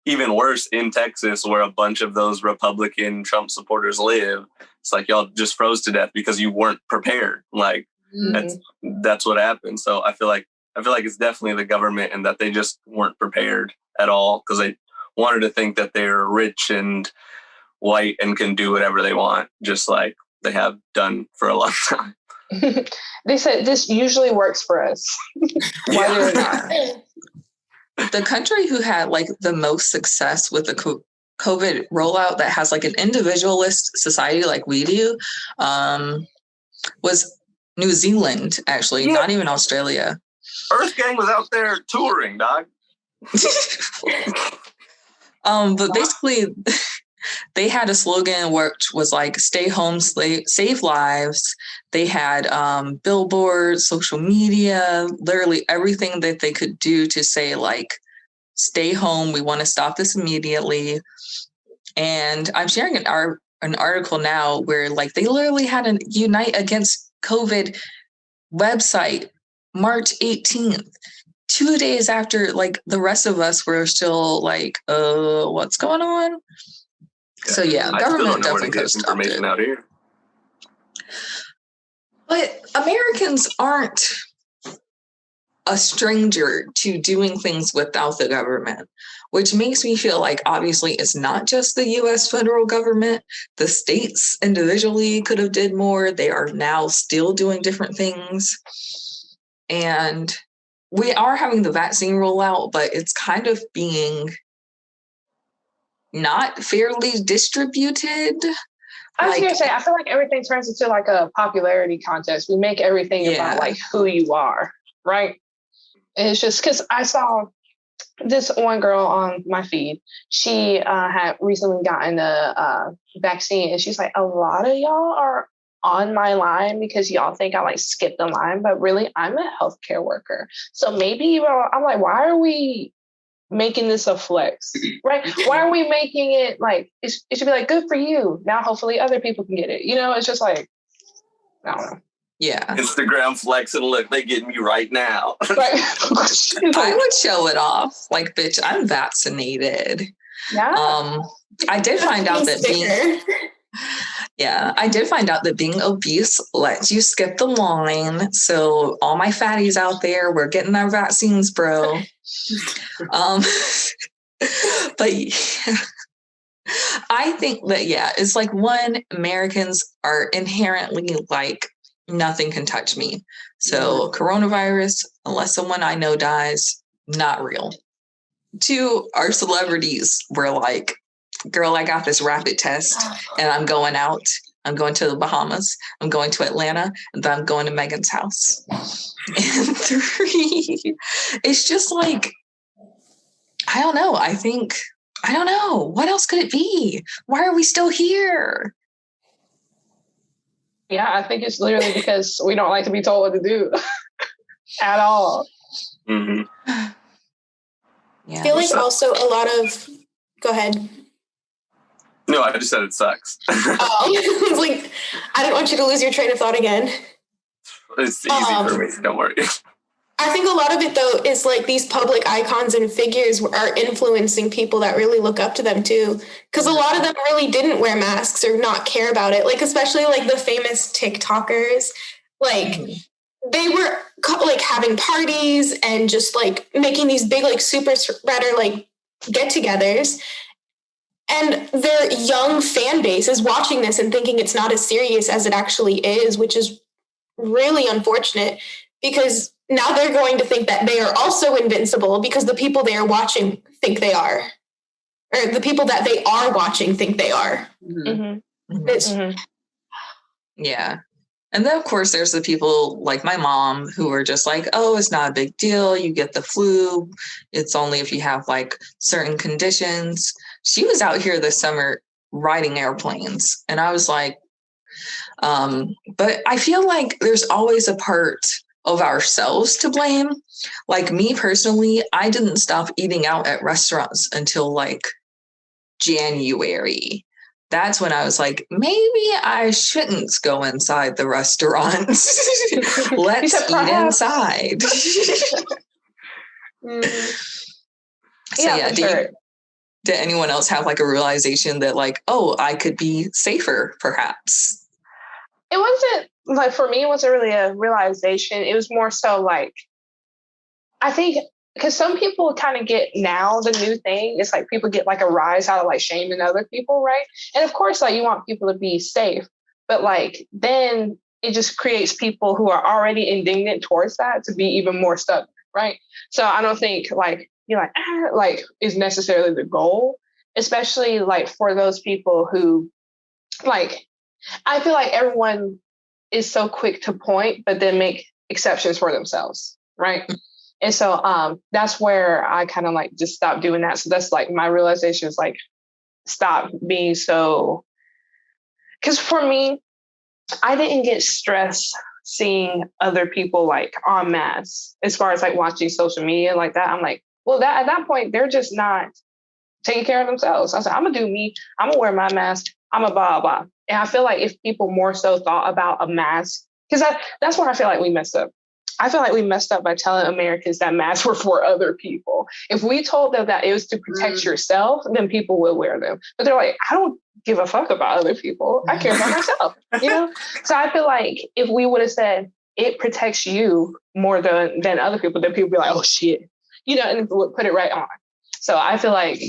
even worse in Texas where a bunch of those Republican Trump supporters live. It's y'all just froze to death because you weren't prepared. That's what happened. So I feel like it's definitely the government and that they just weren't prepared at all because they wanted to think that they're rich and white and can do whatever they want, just like they have done for a long time. They said this usually works for us. Whether or not. The country who had the most success with the COVID rollout that has an individualist society like we do was New Zealand, actually, not even Australia. Earth Gang was out there touring, dog. But basically, they had a slogan which was like, stay home, save lives. They had billboards, social media, literally everything that they could do to say like, stay home. We want to stop this immediately. And I'm sharing an article now where like they literally had a Unite Against COVID website March 18th, 2 days after like the rest of us were still like, what's going on? So yeah, government definitely could have stopped information out here. But Americans aren't a stranger to doing things without the government, which makes me feel like obviously it's not just the US federal government. The states individually could have did more. They are now still doing different things. And we are having the vaccine rollout, but it's kind of being not fairly distributed. I was gonna say, I feel like everything turns into like a popularity contest. We make everything about like who you are, right? And it's just because I saw this one girl on my feed. She had recently gotten a vaccine, and she's like, a lot of y'all are on my line because y'all think I like skipped the line, but really I'm a healthcare worker. So maybe I'm like, why are we making this a flex, right? Why are we making it like, it should be like, good for you. Now, hopefully other people can get it. You know, it's just like, I don't know. Yeah. Instagram flex and look, they getting me right now. Right. I would show it off. Like, bitch, I'm vaccinated. Yeah. I did find out that being obese lets you skip the line. So all my fatties out there, we're getting our vaccines, bro. But yeah, I think that, it's like, one, Americans are inherently like, nothing can touch me. So coronavirus, unless someone I know dies, not real. 2, our celebrities were like, girl, I got this rapid test and I'm going out. I'm going to the Bahamas. I'm going to Atlanta, and then I'm going to Megan's house. And 3, it's just like, I don't know. I don't know. What else could it be? Why are we still here? Yeah, I think it's literally because we don't like to be told what to do at all. Mm-hmm. Yeah. I feel like also a lot of, go ahead. No, I just said it sucks. It's like, I didn't want you to lose your train of thought again. It's easy for me, don't worry. I think a lot of it, though, is like these public icons and figures are influencing people that really look up to them, too. Because a lot of them really didn't wear masks or not care about it. Like, especially like the famous TikTokers, like they were like having parties and just like making these big, like super spreader, like get-togethers. And their young fan base is watching this and thinking it's not as serious as it actually is, which is really unfortunate, because now they're going to think that they are also invincible because the people they are watching think they are, or the people that they are watching think they are. Yeah. And then, of course, there's the people like my mom who are just like, oh, it's not a big deal. You get the flu. It's only if you have like certain conditions. She was out here this summer riding airplanes. And I was like, but I feel like there's always a part of ourselves to blame. Like me personally, I didn't stop eating out at restaurants until like January. That's when I was like, maybe I shouldn't go inside the restaurants. Let's eat inside. Did anyone else have like a realization that like, oh, I could be safer, perhaps? It wasn't like, for me, it wasn't really a realization. It was more so like, I think, because some people kind of get now the new thing. It's like people get like a rise out of like shaming other people, right? And of course, like you want people to be safe, but like then it just creates people who are already indignant towards that to be even more stubborn, right? So I don't think like you're like is necessarily the goal, especially like for those people who like, I feel like everyone is so quick to point, but then make exceptions for themselves, right? And so that's where I kind of like just stopped doing that. So that's like my realization is like, stop being so, because for me, I didn't get stressed seeing other people like en masse as far as like watching social media like that. I'm like, well, that at that point, they're just not taking care of themselves. I said, I'm gonna do me. I'm gonna wear my mask. I'm a blah, blah. And I feel like if people more so thought about a mask, because that's where I feel like we messed up. I feel like we messed up by telling Americans that masks were for other people. If we told them that it was to protect yourself, then people will wear them. But they're like, I don't give a fuck about other people. I care about myself, you know? So I feel like if we would have said it protects you more than other people, then people would be like, oh shit, you know, and would put it right on. So I feel like,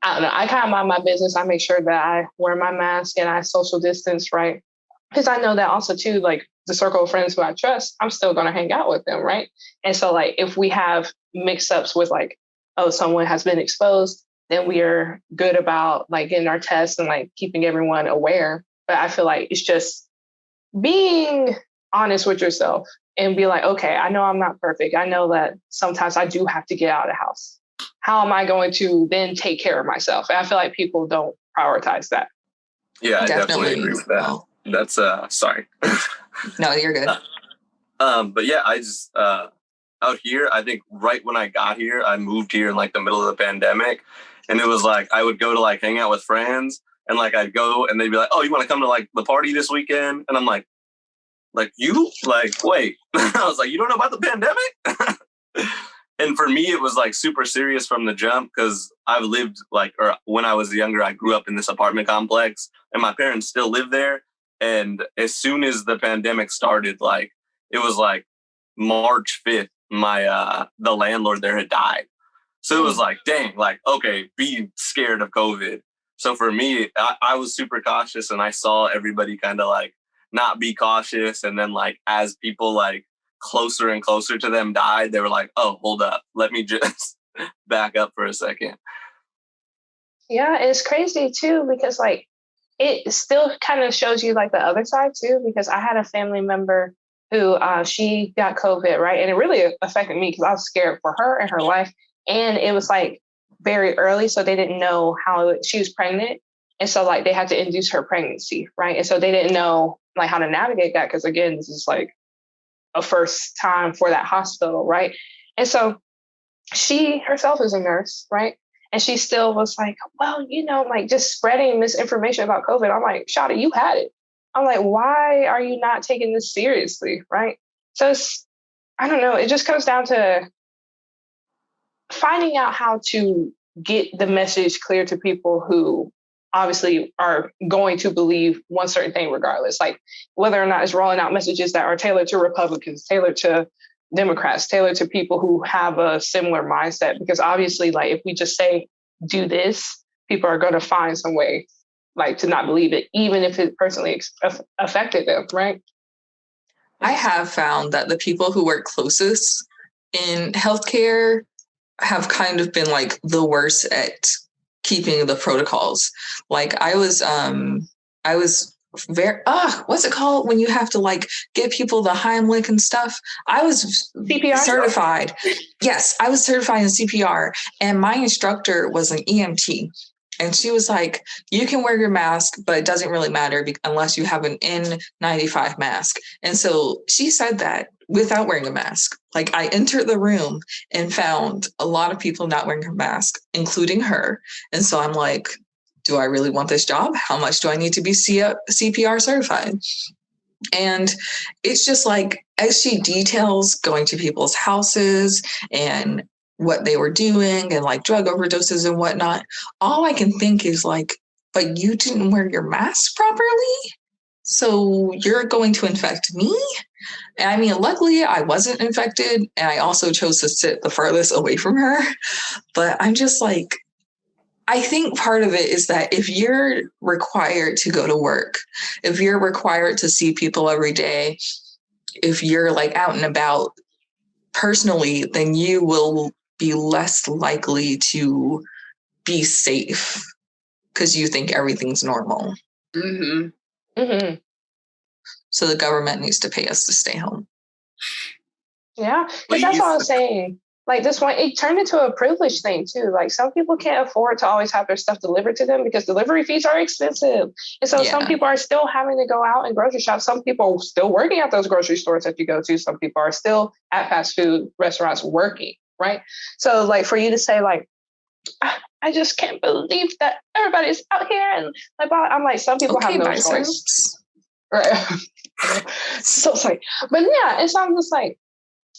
I don't know, I kind of mind my business. I make sure that I wear my mask and I social distance, right? Because I know that also too, like the circle of friends who I trust, I'm still going to hang out with them, right? And so like if we have mix-ups with like, oh, someone has been exposed, then we are good about like getting our tests and like keeping everyone aware. But I feel like it's just being honest with yourself and be like, okay, I know I'm not perfect. I know that sometimes I do have to get out of the house. How am I going to then take care of myself? And I feel like people don't prioritize that. Yeah, I definitely agree with that. Well, that's sorry. No, you're good. But yeah, I just out here, I think right when I got here, I moved here in like the middle of the pandemic, and it was like I would go to like hang out with friends, and like I'd go and they'd be like, "Oh, you want to come to like the party this weekend?" And I'm like you? Like, wait. I was like, you don't know about the pandemic? And for me, it was like super serious from the jump because I've lived like, or when I was younger, I grew up in this apartment complex and my parents still live there. And as soon as the pandemic started, like it was like March 5th, the landlord there had died. So it was like, dang, like, okay, be scared of COVID. So for me, I was super cautious and I saw everybody kind of like not be cautious. And then like, as people like closer and closer to them died, they were like, oh, hold up, let me just back up for a second. Yeah, it's crazy too, because like it still kind of shows you like the other side too, because I had a family member who she got COVID, right? And it really affected me because I was scared for her and her life. And it was like very early, so they didn't know how she was pregnant. And so like they had to induce her pregnancy, right? And so they didn't know like how to navigate that because again, this is like a first time for that hospital, right? And so she herself is a nurse, right? And she still was like, well, you know, like just spreading misinformation about COVID. I'm like, Shawty, you had it. I'm like, why are you not taking this seriously, right? So it's, I don't know, it just comes down to finding out how to get the message clear to people who obviously are going to believe one certain thing regardless, like whether or not it's rolling out messages that are tailored to Republicans, tailored to Democrats, tailored to people who have a similar mindset. Because obviously, like if we just say, do this, people are going to find some way like to not believe it, even if it personally affected them, right? I have found that the people who work closest in healthcare have kind of been like the worst at keeping the protocols. Like I was very what's it called when you have to like give people the Heimlich and stuff? I was CPR certified. Yes, I was certified in CPR, and my instructor was an EMT. And she was like, you can wear your mask, but it doesn't really matter unless you have an N95 mask. And so she said that without wearing a mask. Like I entered the room and found a lot of people not wearing a mask, including her. And so I'm like, do I really want this job? How much do I need to be CPR certified? And it's just like, as she details going to people's houses and what they were doing and like drug overdoses and whatnot, all I can think is like, but you didn't wear your mask properly? So you're going to infect me? And I mean, luckily I wasn't infected and I also chose to sit the farthest away from her. But I'm just like, I think part of it is that if you're required to go to work, if you're required to see people every day, if you're like out and about personally, then you will be less likely to be safe because you think everything's normal. Mm-hmm. Mm-hmm. So the government needs to pay us to stay home. Yeah, because that's what I was saying. like this one, it turned into a privilege thing too. Like some people can't afford to always have their stuff delivered to them because delivery fees are expensive. And so some people are still having to go out and grocery shop. Some people are still working at those grocery stores that you go to. Some people are still at fast food restaurants working, right? So like for you to say like, I just can't believe that everybody's out here and like, I'm like, some people have no choice. Right. So sorry. But yeah, and so I'm just like,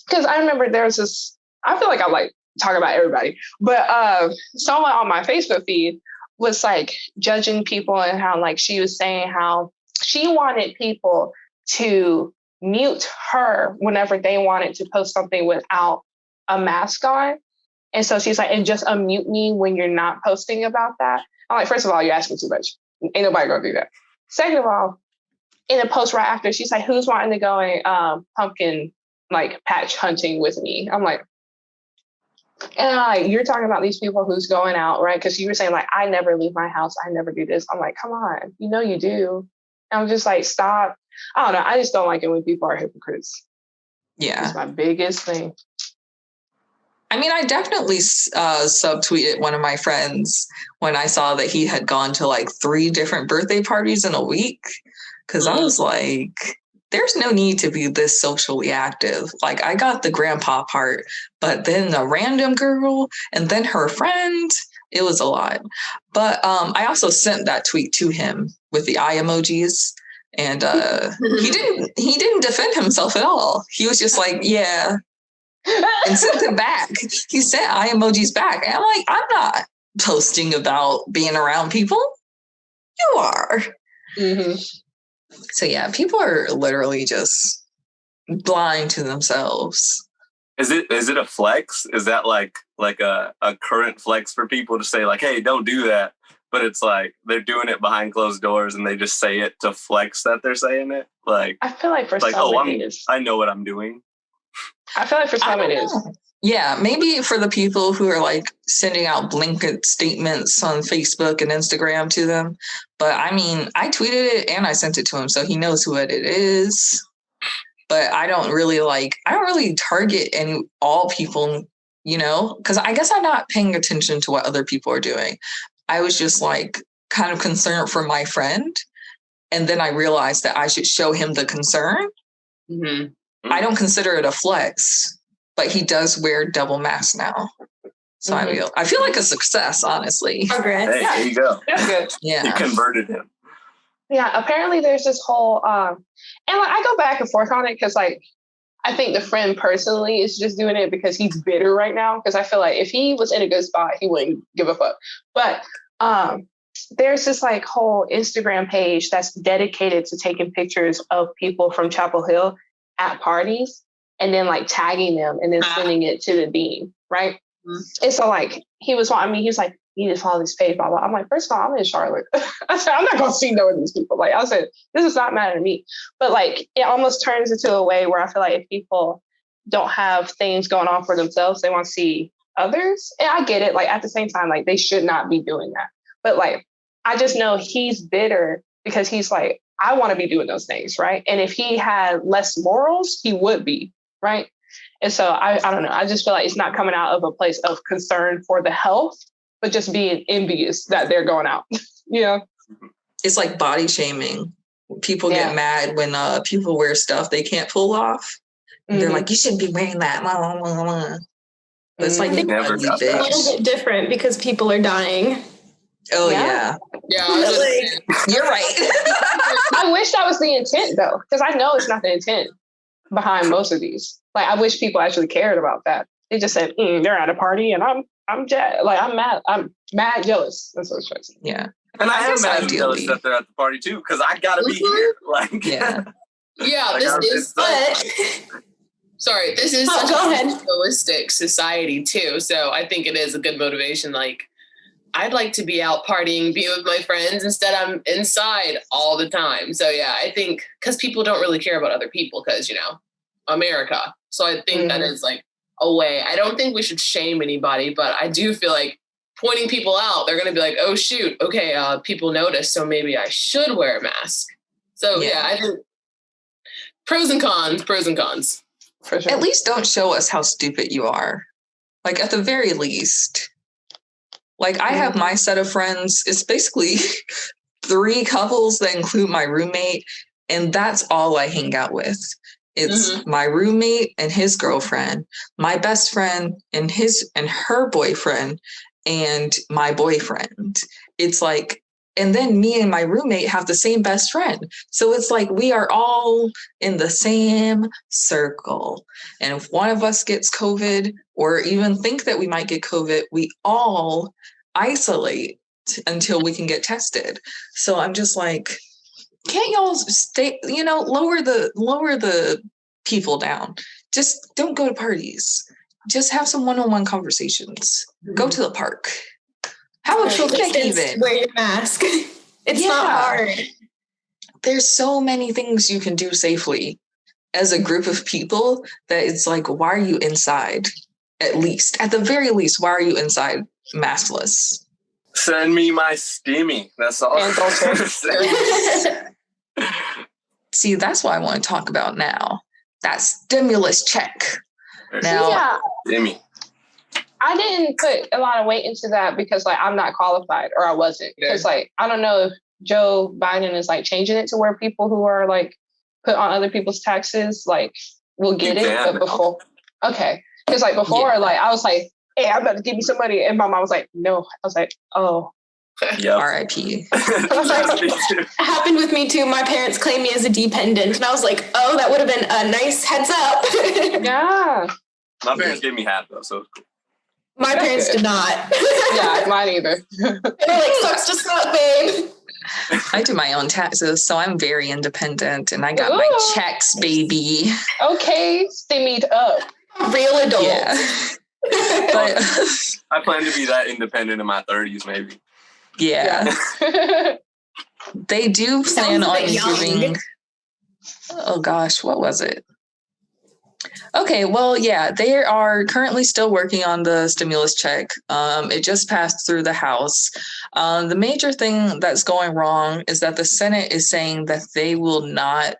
because I remember there's this, I feel like I like talk about everybody, but someone on my Facebook feed was like judging people and how like she was saying how she wanted people to mute her whenever they wanted to post something without a mask on. And so she's like, and just unmute me when you're not posting about that. I'm like, first of all, you're asking too much. Ain't nobody gonna do that. Second of all, in a post right after, she's like, who's wanting to go and pumpkin like patch hunting with me? I'm like, and like, you're talking about these people who's going out, right? Because you were saying like, I never leave my house. I never do this. I'm like, come on, you know you do. And I'm just like, stop. I don't know. I just don't like it when people are hypocrites. Yeah. It's my biggest thing. I mean, I definitely subtweeted one of my friends when I saw that he had gone to like 3 different birthday parties in a week. Because I was like, there's no need to be this socially active. Like, I got the grandpa part, but then a random girl and then her friend, it was a lot. But I also sent that tweet to him with the eye emojis. And he didn't defend himself at all. He was just like, yeah. And sent it back. He sent eye emojis back. And I'm like, I'm not posting about being around people. You are. Mm-hmm. So yeah, people are literally just blind to themselves. Is it a flex? Is that like a current flex for people to say like, hey, don't do that? But it's like they're doing it behind closed doors and they just say it to flex that they're saying it. Like I feel like for some it is. I know what I'm doing. I feel like for some it is. Yeah, maybe for the people who are like sending out blanket statements on Facebook and Instagram to them. But I mean, I tweeted it and I sent it to him, so he knows who it is. But I don't really target all people, you know, because I guess I'm not paying attention to what other people are doing. I was just like kind of concerned for my friend. And then I realized that I should show him the concern. Mm-hmm. I don't consider it a flex, but he does wear double masks now. So I feel like a success, honestly. Progress. Hey, there you go. That's good. Yeah. You converted him. Yeah, apparently there's this whole, and like I go back and forth on it because like, I think the friend personally is just doing it because he's bitter right now. Because I feel like if he was in a good spot, he wouldn't give a fuck. But there's this like whole Instagram page that's dedicated to taking pictures of people from Chapel Hill at parties and then like tagging them and then sending it to the dean, right? Mm-hmm. And so like he was like, you need to follow this page, blah, blah. I'm like, first of all, I'm in Charlotte. I said, I'm not going to see no of these people. Like I said, this does not matter to me. But like, it almost turns into a way where I feel like if people don't have things going on for themselves, they want to see others. And I get it. Like at the same time, like they should not be doing that. But like, I just know he's bitter because he's like, I want to be doing those things, right? And if he had less morals, he would be, right? And so I don't know. I just feel like it's not coming out of a place of concern for the health, but just being envious that they're going out. Yeah. It's like body shaming. People get mad when people wear stuff they can't pull off. Mm-hmm. They're like, you shouldn't be wearing that. But it's like, it's a little bit different because people are dying. Oh, yeah. You're right. I wish that was the intent, though, because I know it's not the intent behind most of these. Like, I wish people actually cared about that. They just said, they're at a party and I'm mad. I'm mad jealous. That's what it's trying to say. Yeah. And I am mad jealous that they're at the party, too, because I got to be here. Like, yeah, this is sorry, this is such a realistic society, too. So I think it is a good motivation. Like, I'd like to be out partying, be with my friends. Instead, I'm inside all the time. So, yeah, I think because people don't really care about other people because, you know, America. So I think that is like a way. I don't think we should shame anybody, but I do feel like pointing people out, they're going to be like, oh, shoot. Okay, people notice. So maybe I should wear a mask. So, yeah, I think pros and cons. For sure. At least don't show us how stupid you are. Like at the very least. Like I have my set of friends. It's basically 3 couples that include my roommate, and that's all I hang out with. It's my roommate and his girlfriend, my best friend and her boyfriend, and my boyfriend. It's like, and then me and my roommate have the same best friend. So it's like we are all in the same circle. And if one of us gets COVID or even think that we might get COVID, we all isolate until we can get tested. So I'm just like, can't y'all stay, lower the people down. Just don't go to parties. Just have some one-on-one conversations. Go to the park. Have a picnic even. Wear your mask. It's not hard. There's so many things you can do safely as a group of people that it's like, why are you inside? At the very least, why are you inside maskless? Send me my stimmy. That's all. See, that's what I want to talk about now. That stimulus check. Now, Stimmy. I didn't put a lot of weight into that because like I'm not qualified, or I wasn't. Because like I don't know if Joe Biden is like changing it to where people who are like put on other people's taxes like will get it. But before, because like before, like I was like, hey, I'm about to give me some money, and my mom was like, no. I was like, oh. Yep. R.I.P. Happened with me too. My parents claimed me as a dependent, and I was like, "Oh, that would have been a nice heads up." Yeah. My parents gave me half though, so. My parents did not. Yeah, mine either. They were like, "Sucks to suck, babe." I do my own taxes, so I'm very independent, and I got my checks, baby. Okay, stimmied up. Real adult. Yeah. But I plan to be that independent in my 30s, maybe. Yeah. They do plan on giving. Oh gosh, what was it? Okay, well, yeah, they are currently still working on the stimulus check. It just passed through the House. The major thing that's going wrong is that the Senate is saying that they will not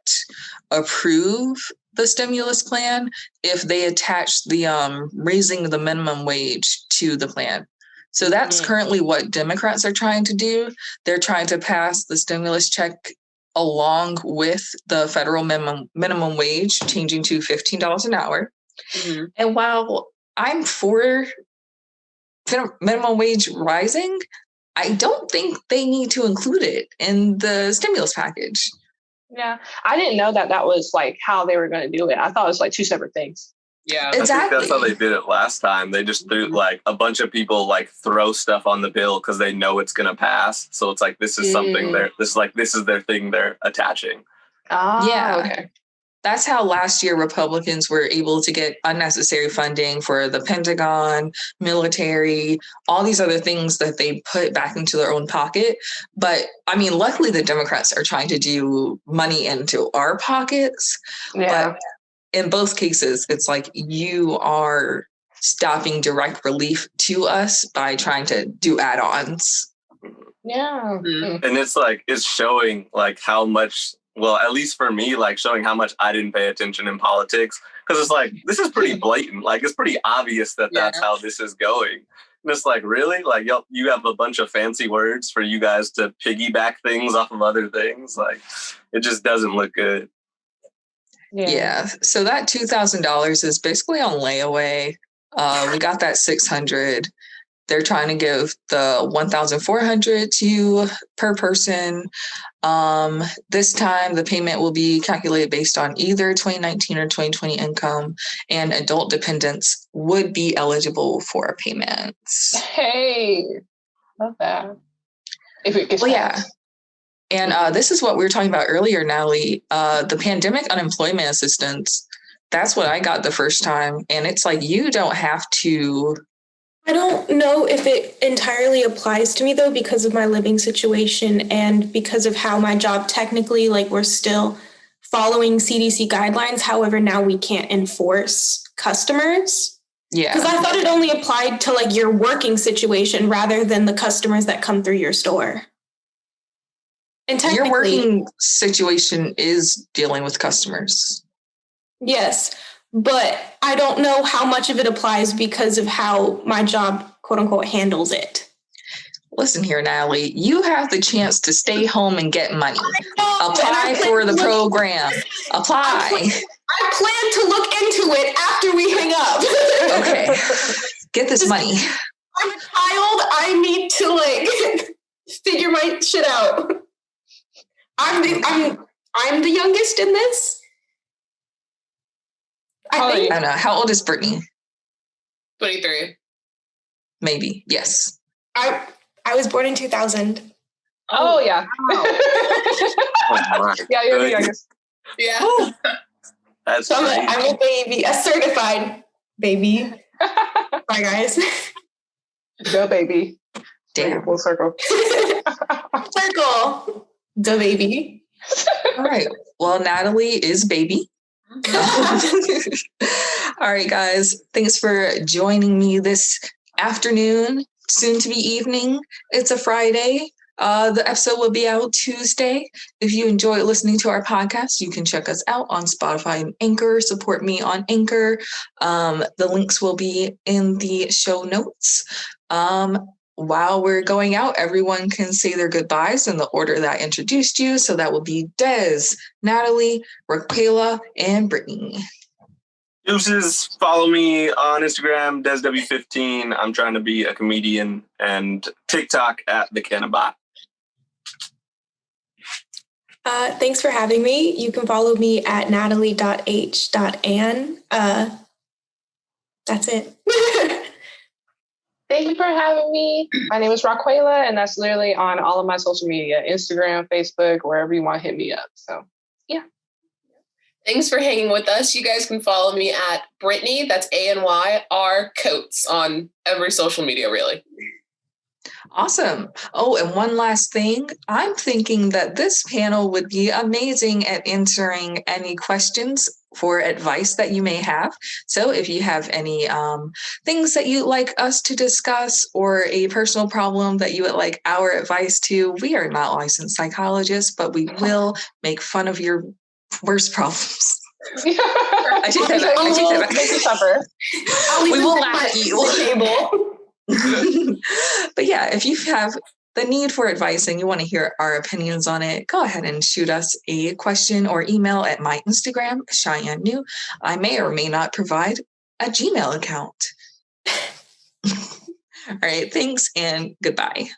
approve the stimulus plan if they attach the raising the minimum wage to the plan. So that's currently what Democrats are trying to do. They're trying to pass the stimulus check along with the federal minimum wage changing to $15 an hour. Mm-hmm. And while I'm for minimum wage rising, I don't think they need to include it in the stimulus package. Yeah, I didn't know that was like how they were going to do it. I thought it was like 2 separate things. Yeah, exactly. I think that's how they did it last time. They just threw like a bunch of people like throw stuff on the bill because they know it's going to pass. So it's like this is something this is their thing they're attaching. Oh, yeah. Okay. That's how last year Republicans were able to get unnecessary funding for the Pentagon, military, all these other things that they put back into their own pocket. But I mean, luckily the Democrats are trying to do money into our pockets. Yeah. But in both cases, it's like you are stopping direct relief to us by trying to do add-ons. Yeah. Mm-hmm. And it's like, it's showing like how much, well, at least for me, like showing how much I didn't pay attention in politics. Because it's like, this is pretty blatant. Like, it's pretty obvious that that's how this is going. And it's like, really? Like, you have a bunch of fancy words for you guys to piggyback things off of other things. Like, it just doesn't look good. Yeah. So that $2,000 is basically on layaway. We got that $600. They're trying to give the $1,400 to per person. This time, the payment will be calculated based on either 2019 or 2020 income, and adult dependents would be eligible for payments. Hey, love that. If it gets passed. And this is what we were talking about earlier, Natalie. The pandemic unemployment assistance, that's what I got the first time. And it's like, you don't have to... I don't know if it entirely applies to me, though, because of my living situation and because of how my job technically, like, we're still following CDC guidelines. However, now we can't enforce customers. Yeah. Because I thought it only applied to, like, your working situation rather than the customers that come through your store. And technically, your working situation is dealing with customers. Yes. but I don't know how much of it applies because of how my job, quote unquote, handles it. Listen here, Natalie, you have the chance to stay home and get money. Apply for the program. Apply. I plan to look into it after we hang up. Okay. Get this money. I'm a child. I need to figure my shit out. I'm the youngest in this. I don't know. How old is Brittany? 23. Maybe. Yes. I was born in 2000. Oh yeah. Oh yeah, you're the youngest. Yeah. That's So crazy. I'm a baby, a certified baby. Bye, guys. The baby. Damn. Full circle. Circle. The baby. All right. Well, Natalie is baby. All right, guys. Thanks for joining me this afternoon, soon to be evening. It's a Friday. The episode will be out Tuesday. If you enjoy listening to our podcast, you can check us out on Spotify and Anchor. Support me on Anchor. The links will be in the show notes. While we're going out, everyone can say their goodbyes in the order that I introduced you. So that will be Des, Natalie, Rahquelah, and Brittany. Deuces, follow me on Instagram, DesW15. I'm trying to be a comedian, and TikTok at the Cannabot. Thanks for having me. You can follow me at natalie.h.anne. That's it. Thank you for having me. My name is Rahquelah, and that's literally on all of my social media, Instagram, Facebook, wherever you want to hit me up. So, yeah. Thanks for hanging with us. You guys can follow me at Brittany, that's ANYR Coates on every social media, really. Awesome. Oh, and one last thing. I'm thinking that this panel would be amazing at answering any questions for advice that you may have. So if you have any things that you'd like us to discuss or a personal problem that you would like our advice to, we are not licensed psychologists, but we will make fun of your worst problems. I take that back. Make you suffer. We will laugh at you. But yeah, if you have the need for advice and you want to hear our opinions on it, go ahead and shoot us a question or email at my Instagram, Cheyenne New. I may or may not provide a Gmail account. All right, thanks and goodbye.